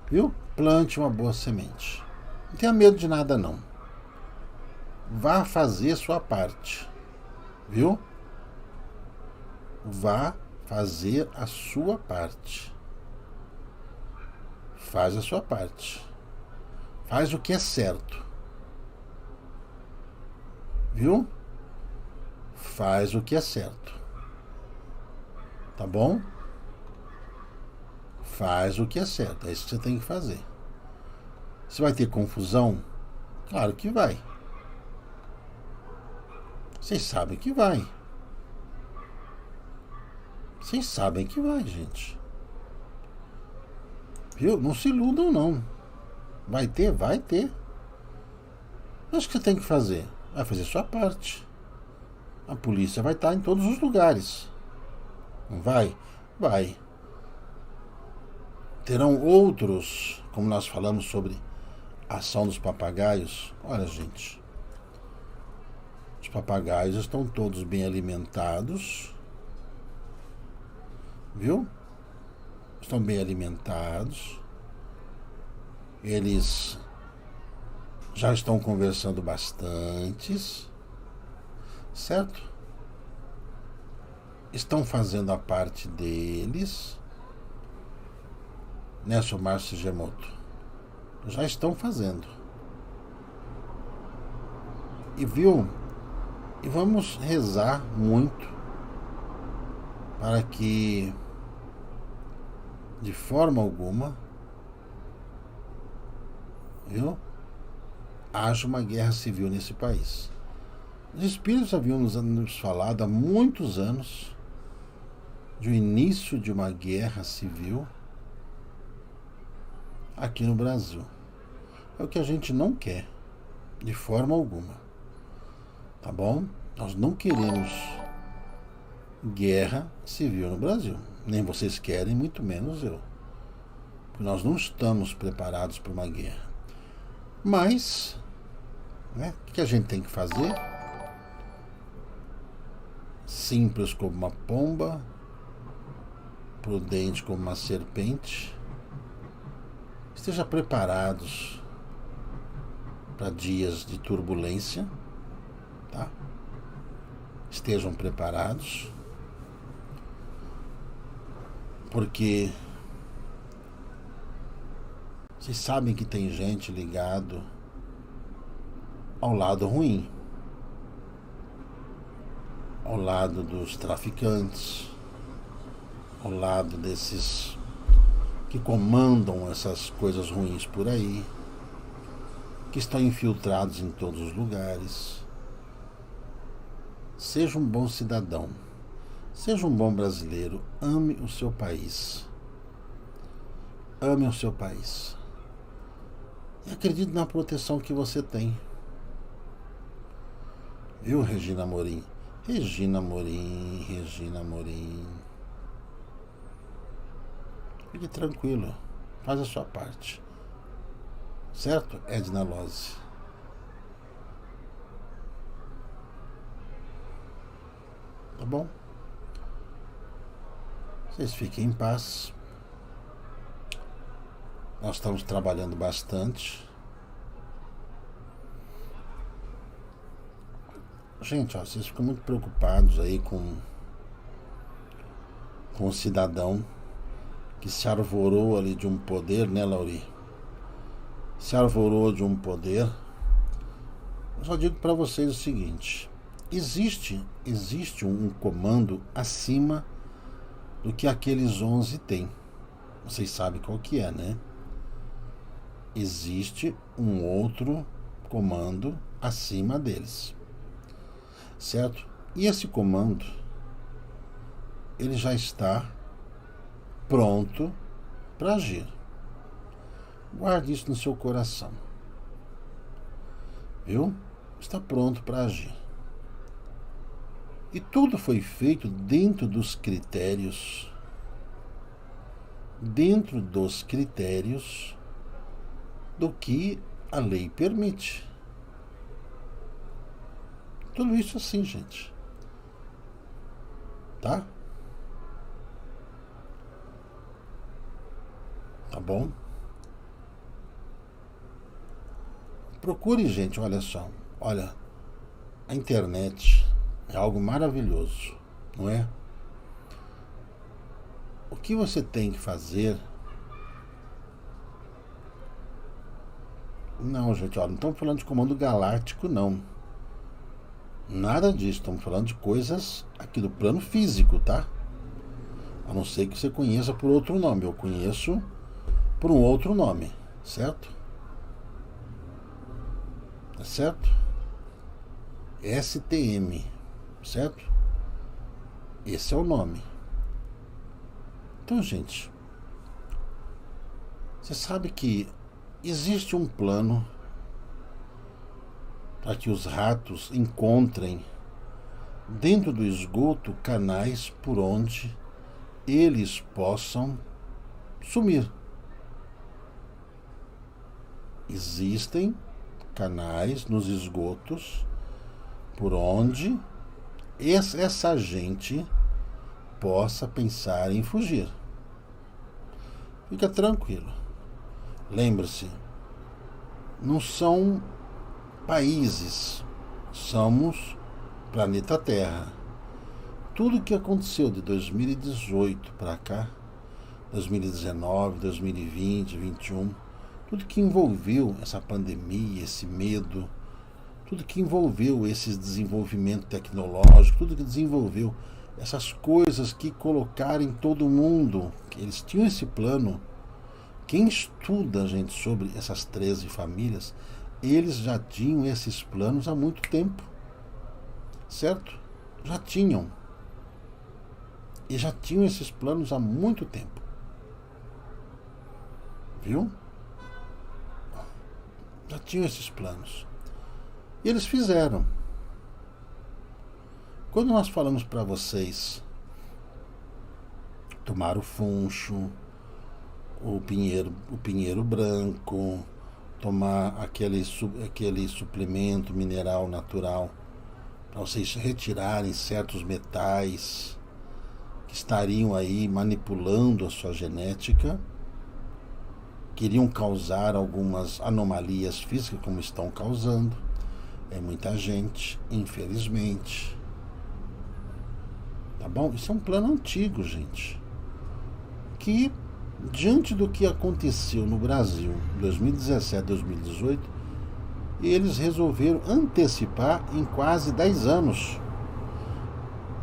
Viu? Plante uma boa semente. Não tenha medo de nada, não. Vá fazer a sua parte. Viu? Vá fazer a sua parte. Faz a sua parte. Faz o que é certo. Viu? Faz o que é certo. Tá bom? Faz o que é certo. É isso que você tem que fazer. Você vai ter confusão? Claro que vai. Vocês sabem que vai. Vocês sabem que vai, gente. Viu? Não se iludam, não. Vai ter? Vai ter. Mas o que você tem que fazer? Vai fazer sua parte. A polícia vai estar em todos os lugares. Não vai? Vai. Terão outros, como nós falamos sobre a ação dos papagaios. Olha, gente. Os papagaios estão todos bem alimentados. Viu? Estão bem alimentados. Eles já estão conversando bastante. Certo? Estão fazendo a parte deles. Né, seu Márcio Gemoto? Já estão fazendo. E viu? E vamos rezar muito para que, de forma alguma, viu, haja uma guerra civil nesse país. Os espíritos haviam nos falado há muitos anos de um início de uma guerra civil aqui no Brasil. É o que a gente não quer, de forma alguma. Tá bom? Nós não queremos guerra civil no Brasil. Nem vocês querem, muito menos eu. Porque nós não estamos preparados para uma guerra. Mas, né, o que a gente tem que fazer? Simples como uma pomba, prudente como uma serpente. Esteja preparados para dias de turbulência, tá? Estejam preparados, porque vocês sabem que tem gente ligado ao lado ruim, ao lado dos traficantes, ao lado desses que comandam essas coisas ruins por aí, que estão infiltrados em todos os lugares. Seja um bom cidadão, seja um bom brasileiro, ame o seu país. Ame o seu país. E acredite na proteção que você tem. Viu, Regina Amorim? Regina Amorim, Regina Amorim. Fique tranquilo, faz a sua parte. Certo, Edna Lose? Tá bom? Vocês fiquem em paz. Nós estamos trabalhando bastante. Gente, ó, vocês ficam muito preocupados aí com o cidadão que se arvorou ali de um poder, né, Lauri? Se arvorou de um poder. Eu só digo para vocês o seguinte: existe um comando acima do que aqueles 11 têm. Vocês sabem qual que é, né? Existe um outro comando acima deles, certo? E esse comando, ele já está pronto para agir. Guarde isso no seu coração, viu? Está pronto para agir. E tudo foi feito dentro dos critérios do que a lei permite. Tudo isso assim, gente. Tá? Tá bom? Procure, gente, olha só. Olha, a internet é algo maravilhoso, não é? O que você tem que fazer... Não, gente, olha, não estamos falando de comando galáctico, não. Nada disso, estamos falando de coisas aqui do plano físico, tá? A não ser que você conheça por outro nome. Eu conheço por um outro nome, certo? Tá certo? STM, certo? Esse é o nome. Então, gente, você sabe que existe um plano para que os ratos encontrem dentro do esgoto canais por onde eles possam sumir. Existem canais nos esgotos por onde essa gente possa pensar em fugir. Fica tranquilo. Lembre-se, não são países, somos planeta Terra. Tudo que aconteceu de 2018 para cá, 2019, 2020, 2021, tudo que envolveu essa pandemia, esse medo, tudo que envolveu esse desenvolvimento tecnológico, tudo que desenvolveu essas coisas que colocaram em todo mundo, que eles tinham esse plano. Quem estuda, gente, sobre essas 13 famílias, eles já tinham esses planos há muito tempo, certo? Já tinham. E já tinham esses planos há muito tempo. Viu? Já tinham esses planos. E eles fizeram. Quando nós falamos para vocês tomar o funcho, o pinheiro branco, tomar aquele suplemento mineral natural, para vocês retirarem certos metais que estariam aí manipulando a sua genética, queriam causar algumas anomalias físicas, como estão causando. É muita gente, infelizmente. Tá bom? Isso é um plano antigo, gente. Que, diante do que aconteceu no Brasil em 2017, 2018, eles resolveram antecipar em quase 10 anos.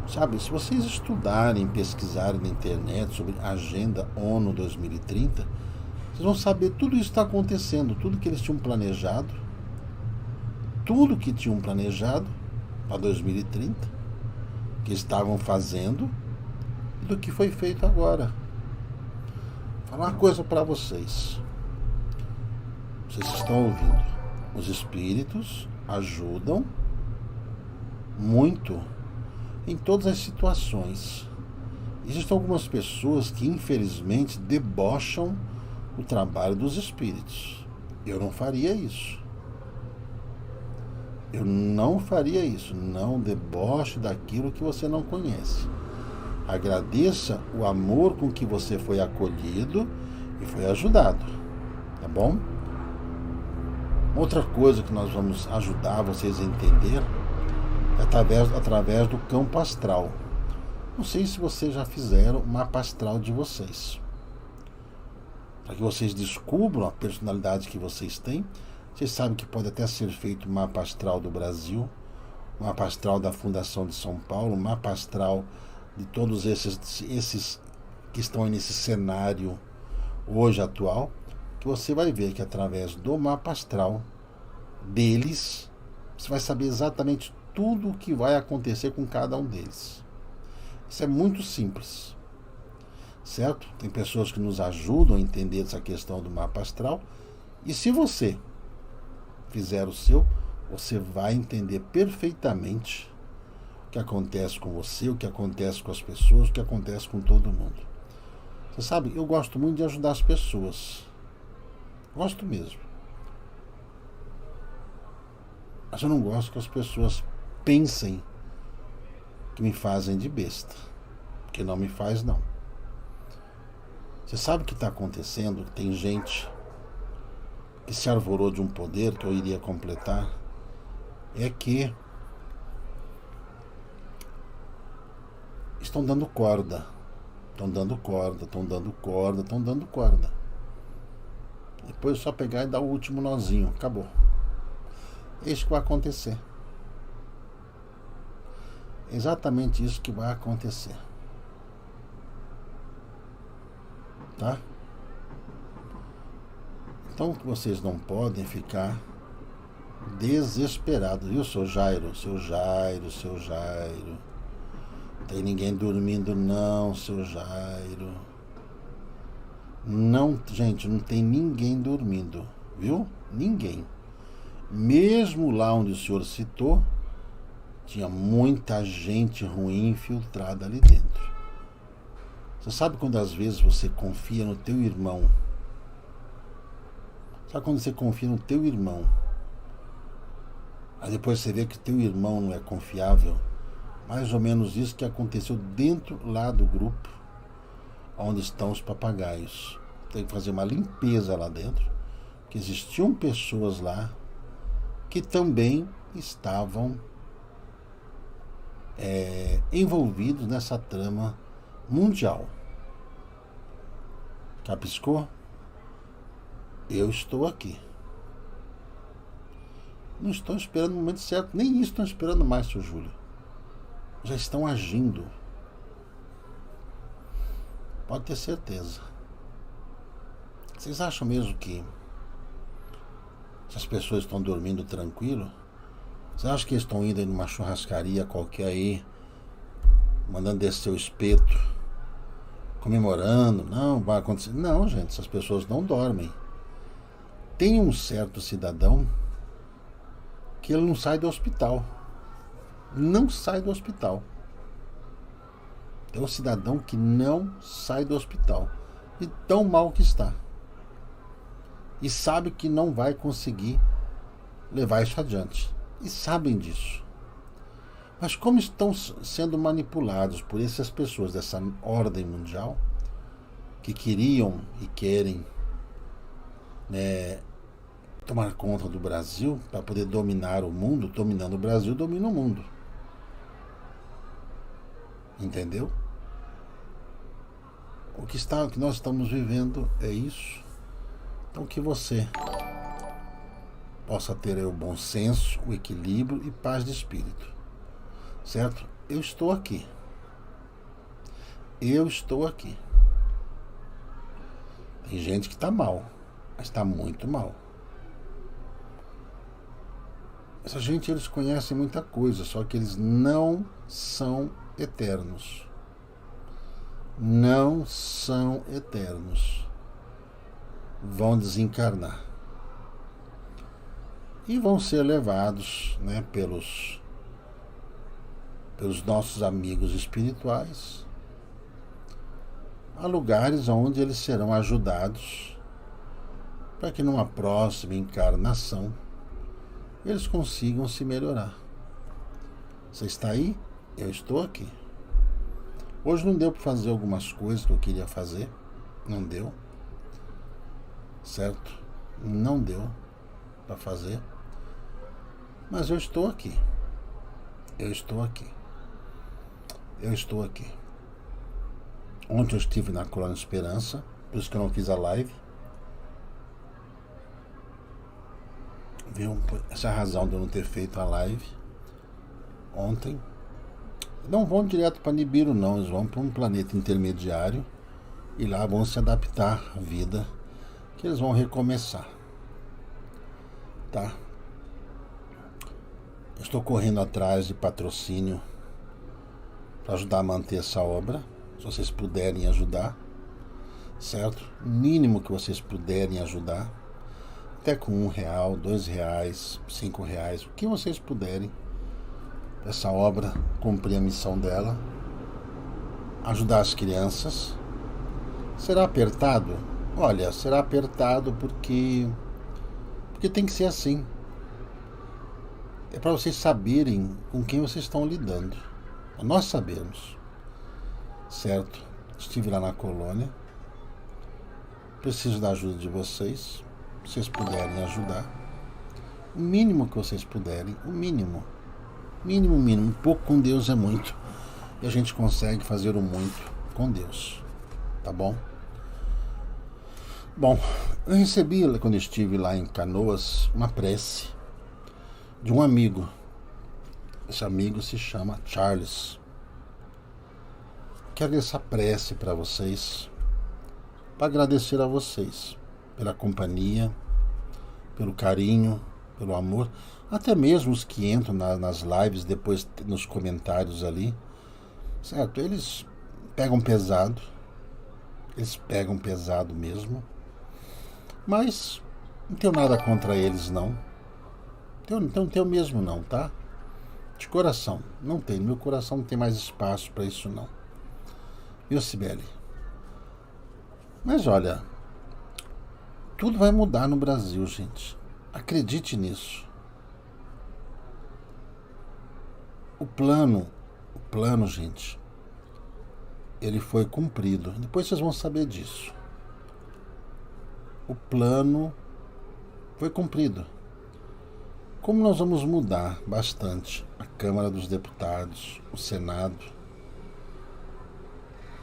Sabe, se vocês estudarem, pesquisarem na internet sobre a Agenda ONU 2030, vocês vão saber tudo isso está acontecendo, tudo que eles tinham planejado, tudo que tinham planejado para 2030, que estavam fazendo, e do que foi feito agora. Vou falar uma coisa para vocês. Vocês estão ouvindo? Os espíritos ajudam muito em todas as situações. Existem algumas pessoas que infelizmente debocham o trabalho dos espíritos. Eu não faria isso. Eu não faria isso. Não deboche daquilo que você não conhece. Agradeça o amor com que você foi acolhido e foi ajudado. Tá bom? Outra coisa que nós vamos ajudar vocês a entender é através do campo astral. Não sei se vocês já fizeram o mapa astral de vocês. Para que vocês descubram a personalidade que vocês têm. Vocês sabem que pode até ser feito o mapa astral do Brasil, o mapa astral da Fundação de São Paulo, o mapa astral de todos esses que estão nesse cenário hoje atual, que você vai ver que através do mapa astral deles, você vai saber exatamente tudo o que vai acontecer com cada um deles. Isso é muito simples, certo? Tem pessoas que nos ajudam a entender essa questão do mapa astral, e se você fizer o seu, você vai entender perfeitamente o que acontece com você, o que acontece com as pessoas, o que acontece com todo mundo. Você sabe, eu gosto muito de ajudar as pessoas. Gosto mesmo. Mas eu não gosto que as pessoas pensem que me fazem de besta. Porque não me faz, não. Você sabe o que está acontecendo? Tem gente que se arvorou de um poder que eu iria completar. É que estão dando corda. Estão dando corda, estão dando corda, estão dando corda. Depois é só pegar e dar o último nozinho. Acabou. É isso que vai acontecer. É exatamente isso que vai acontecer. Tá? Então vocês não podem ficar Desesperado, viu, seu Jairo? Seu Jairo. Tem ninguém dormindo não, seu Jairo. Não, gente, não tem ninguém dormindo, viu? Ninguém. Mesmo lá onde o senhor citou, tinha muita gente ruim infiltrada ali dentro. Você sabe quando às vezes você confia no teu irmão? Sabe quando você confia no teu irmão? Aí depois você vê que teu irmão não é confiável. Mais ou menos isso que aconteceu dentro lá do grupo onde estão os papagaios. Tem que fazer uma limpeza lá dentro, que existiam pessoas lá que também estavam envolvidos nessa trama mundial. Capiscou? Eu estou aqui. Não estou esperando o momento certo, nem isso estão esperando mais, seu Júlio. Já estão agindo. Pode ter certeza. Vocês acham mesmo que essas pessoas estão dormindo tranquilo? Vocês acham que eles estão indo em uma churrascaria qualquer aí, mandando descer o espeto, comemorando? Não, vai acontecer. Não, gente, essas pessoas não dormem. Tem um certo cidadão que ele não sai do hospital. Não sai do hospital. É um cidadão que não sai do hospital. E tão mal que está. E sabe que não vai conseguir levar isso adiante. E sabem disso. Mas como estão sendo manipulados por essas pessoas dessa ordem mundial, que queriam e querem tomar conta do Brasil para poder dominar o mundo, dominando o Brasil, domina o mundo. Entendeu? O que nós estamos vivendo é isso. Então que você possa ter o bom senso, o equilíbrio e paz de espírito. Certo? Eu estou aqui. Eu estou aqui. Tem gente que está mal, mas está muito mal. Essa gente, eles conhecem muita coisa, só que eles não são eternos. Não são eternos. Vão desencarnar. E vão ser levados, pelos nossos amigos espirituais a lugares onde eles serão ajudados para que numa próxima encarnação eles consigam se melhorar. Você está aí? Eu estou aqui. Hoje não deu para fazer algumas coisas que eu queria fazer. Não deu. Certo? Não deu para fazer. Mas eu estou aqui. Eu estou aqui. Eu estou aqui. Ontem eu estive na Colônia Esperança, por isso que eu não fiz a live. Viu? Essa é a razão de eu não ter feito a live ontem. Não vão direto para Nibiru, não. Eles vão para um planeta intermediário e lá vão se adaptar à vida, que eles vão recomeçar. Tá? Estou correndo atrás de patrocínio para ajudar a manter essa obra. Se vocês puderem ajudar, certo? O mínimo que vocês puderem ajudar, até com R$1, R$2, R$5, o que vocês puderem, essa obra cumprir a missão dela, ajudar as crianças. Será apertado? Olha, será apertado porque tem que ser assim. É para vocês saberem com quem vocês estão lidando. Nós sabemos. Certo? Estive lá na colônia. Preciso da ajuda de vocês. Se vocês puderem ajudar. O mínimo que vocês puderem. O mínimo. Mínimo. Pouco com Deus é muito. E a gente consegue fazer o muito com Deus. Tá bom? Bom, eu recebi, quando estive lá em Canoas, uma prece de um amigo. Esse amigo se chama Charles. Quero essa prece para vocês, para agradecer a vocês pela companhia, pelo carinho, pelo amor. Até mesmo os que entram nas lives, depois nos comentários ali, certo? Eles pegam pesado mesmo, mas não tenho nada contra eles, não. Não tenho mesmo, não, tá? De coração, não tem. Meu coração não tem mais espaço para isso, não. Viu, Cibele? Mas olha, tudo vai mudar no Brasil, gente. Acredite nisso. O plano, gente, ele foi cumprido. Depois vocês vão saber disso. O plano foi cumprido. Como nós vamos mudar bastante a Câmara dos Deputados, o Senado?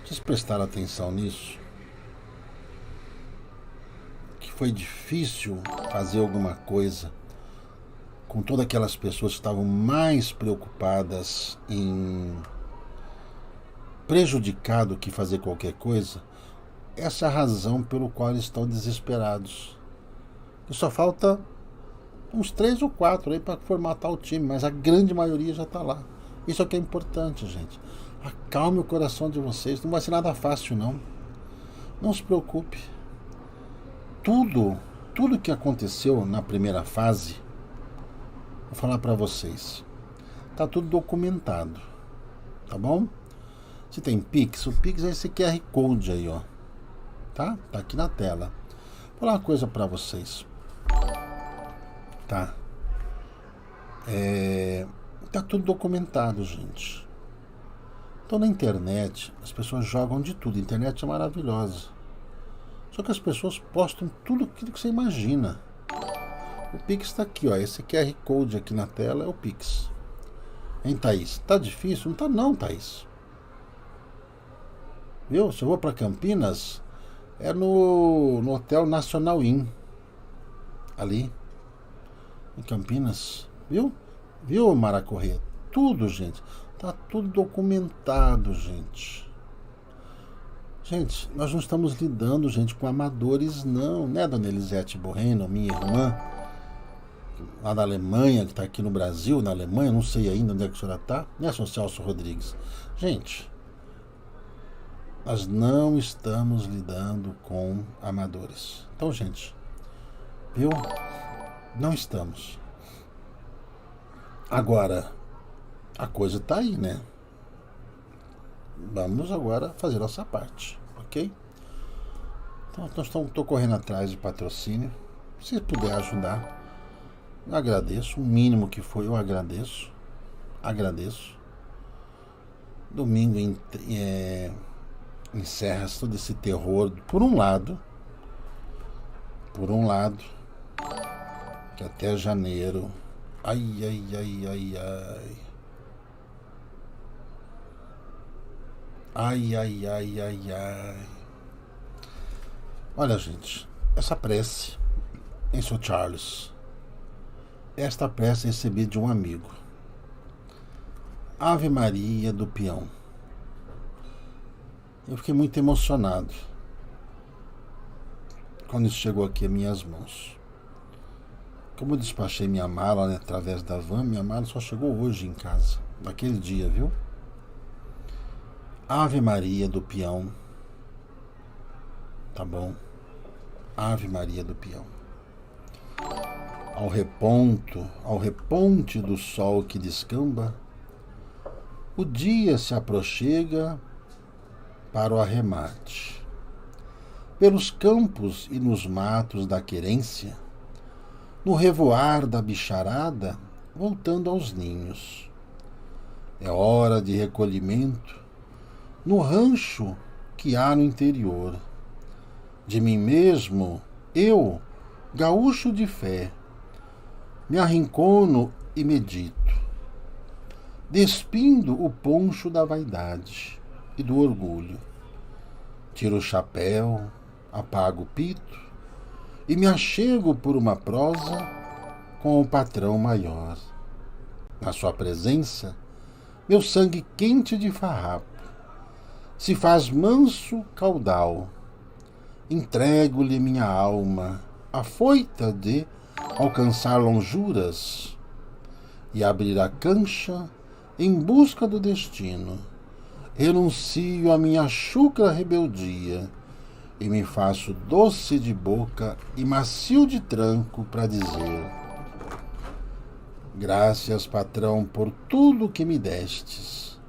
Vocês prestaram atenção nisso? Que foi difícil fazer alguma coisa com todas aquelas pessoas que estavam mais preocupadas em prejudicar do que fazer qualquer coisa. Essa é a razão pelo qual eles estão desesperados. E só falta uns 3 ou 4 aí para formatar o time, mas a grande maioria já está lá. Isso é o que é importante, gente. Acalme o coração de vocês, não vai ser nada fácil, não. Não se preocupe. Tudo que aconteceu na primeira fase, vou falar para vocês, tá tudo documentado, tá bom? Se tem Pix, o Pix é esse QR Code aí, ó, tá? Tá aqui na tela. Vou falar uma coisa para vocês, tá? Tá tudo documentado, gente. Então na internet as pessoas jogam de tudo. A internet é maravilhosa. Só que as pessoas postam tudo aquilo que você imagina. O Pix está aqui, ó. Esse QR Code aqui na tela é o Pix. Hein, Thaís? Tá difícil? Não tá não, Thaís. Viu? Se eu vou para Campinas, é no Hotel Nacional Inn. Ali. Em Campinas. Viu? Viu, Mara Corrêa? Tudo, gente. Tá tudo documentado, gente. Gente, nós não estamos lidando, gente, com amadores, não. Né, dona Elisete Borreno, minha irmã, lá da Alemanha, que está aqui no Brasil, na Alemanha, não sei ainda onde é que a senhora está, né, Sr. Celso Rodrigues? Gente, nós não estamos lidando com amadores. Então, gente, viu? Não estamos. Agora, a coisa está aí, né? Vamos agora fazer nossa parte, ok? Então, estou correndo atrás de patrocínio. Se puder ajudar, eu agradeço. O mínimo que foi, eu agradeço. Domingo encerra todo esse terror, por um lado, que até janeiro. Ai. Olha, gente, essa prece em Sr. Charles, esta prece recebi de um amigo. Ave Maria do Peão. Eu fiquei muito emocionado quando isso chegou aqui às minhas mãos. Como eu despachei minha mala, né, através da van, minha mala só chegou hoje em casa, naquele dia, viu? Ave Maria do Peão. Tá bom? Ave Maria do Peão. Ao reponte do sol que descamba, o dia se aproxima para o arremate. Pelos campos e nos matos da querência, no revoar da bicharada, voltando aos ninhos. É hora de recolhimento no rancho que há no interior. De mim mesmo, eu, gaúcho de fé, me arrincono e medito, despindo o poncho da vaidade e do orgulho. Tiro o chapéu, apago o pito e me achego por uma prosa com o patrão maior. Na sua presença, meu sangue quente de farrapo se faz manso caudal. Entrego-lhe minha alma, afoita de alcançar lonjuras e abrir a cancha em busca do destino. Renuncio à minha chucra rebeldia e me faço doce de boca e macio de tranco para dizer: graças, patrão, por tudo que me destes,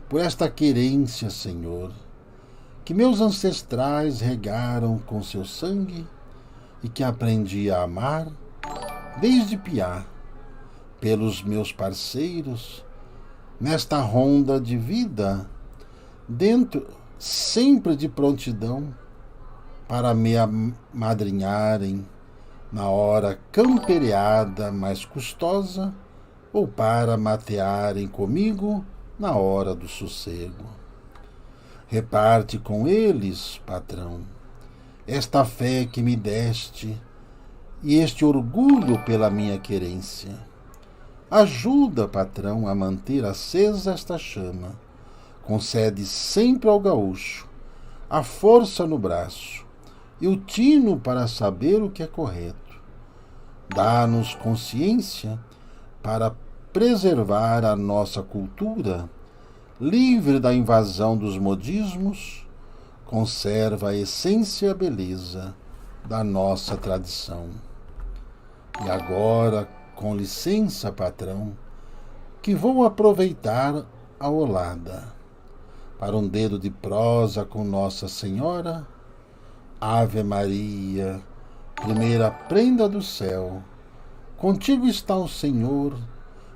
por esta querência, Senhor, que meus ancestrais regaram com seu sangue e que aprendi a amar desde piá, pelos meus parceiros, nesta ronda de vida, dentro sempre de prontidão para me amadrinharem na hora campereada mais custosa ou para matearem comigo na hora do sossego. Reparte com eles, patrão, esta fé que me deste e este orgulho pela minha querência. Ajuda, patrão, a manter acesa esta chama. Concede sempre ao gaúcho a força no braço e o tino para saber o que é correto. Dá-nos consciência para preservar a nossa cultura, livre da invasão dos modismos, conserva a essência e a beleza da nossa tradição. E agora, com licença, patrão, que vou aproveitar a olada para um dedo de prosa com Nossa Senhora. Ave Maria, primeira prenda do céu, contigo está o Senhor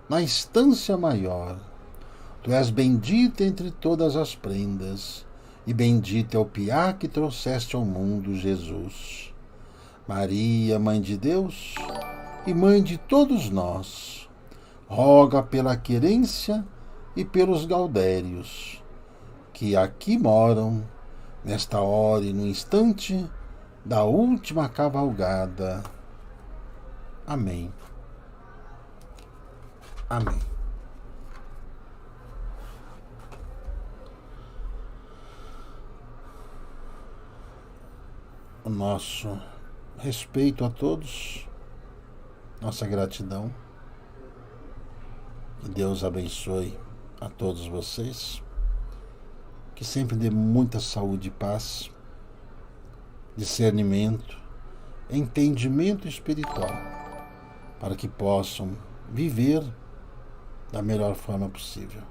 na instância maior. Tu és bendita entre todas as prendas, e bendito é o piá que trouxeste ao mundo, Jesus. Maria, Mãe de Deus e Mãe de todos nós, roga pela querência e pelos gaudérios que aqui moram, nesta hora e no instante da última cavalgada. Amém. Amém. O nosso respeito a todos, nossa gratidão. Que Deus abençoe a todos vocês. Que sempre dê muita saúde e paz, discernimento, entendimento espiritual, para que possam viver da melhor forma possível.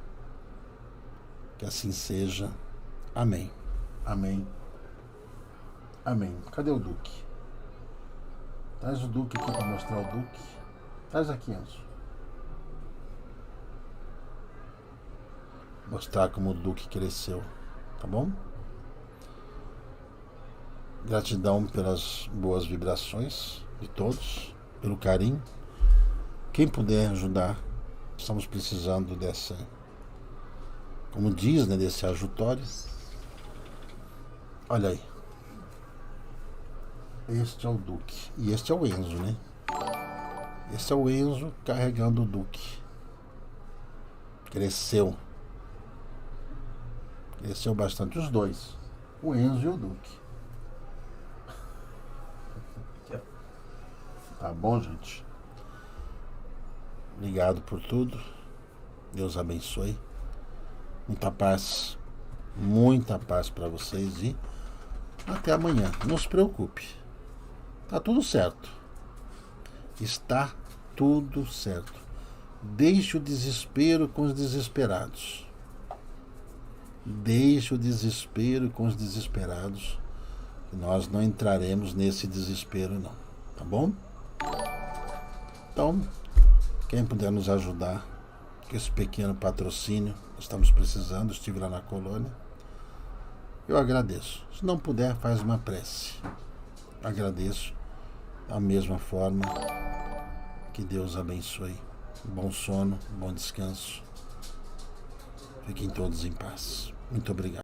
Que assim seja. Amém. Amém. Amém. Cadê o Duque? Traz o Duque aqui para mostrar o Duque. Traz aqui, Enzo. Mostrar como o Duque cresceu, tá bom? Gratidão pelas boas vibrações de todos, pelo carinho. Quem puder ajudar, estamos precisando dessa, como diz, né, desse ajutório. Olha aí. Este é o Duque. E este é o Enzo, né? Esse é o Enzo carregando o Duque. Cresceu. Cresceu bastante os dois. O Enzo e o Duque. Tá bom, gente? Obrigado por tudo. Deus abençoe. Muita paz para vocês e até amanhã. Não se preocupe. Tá tudo certo. Está tudo certo. Deixe o desespero com os desesperados. Deixe o desespero com os desesperados. Nós não entraremos nesse desespero, não. Tá bom? Então, quem puder nos ajudar com esse pequeno patrocínio, estamos precisando. Estive lá na colônia. Eu agradeço. Se não puder, faz uma prece. Agradeço da mesma forma. Que Deus abençoe. Bom sono, bom descanso. Fiquem todos em paz. Muito obrigado.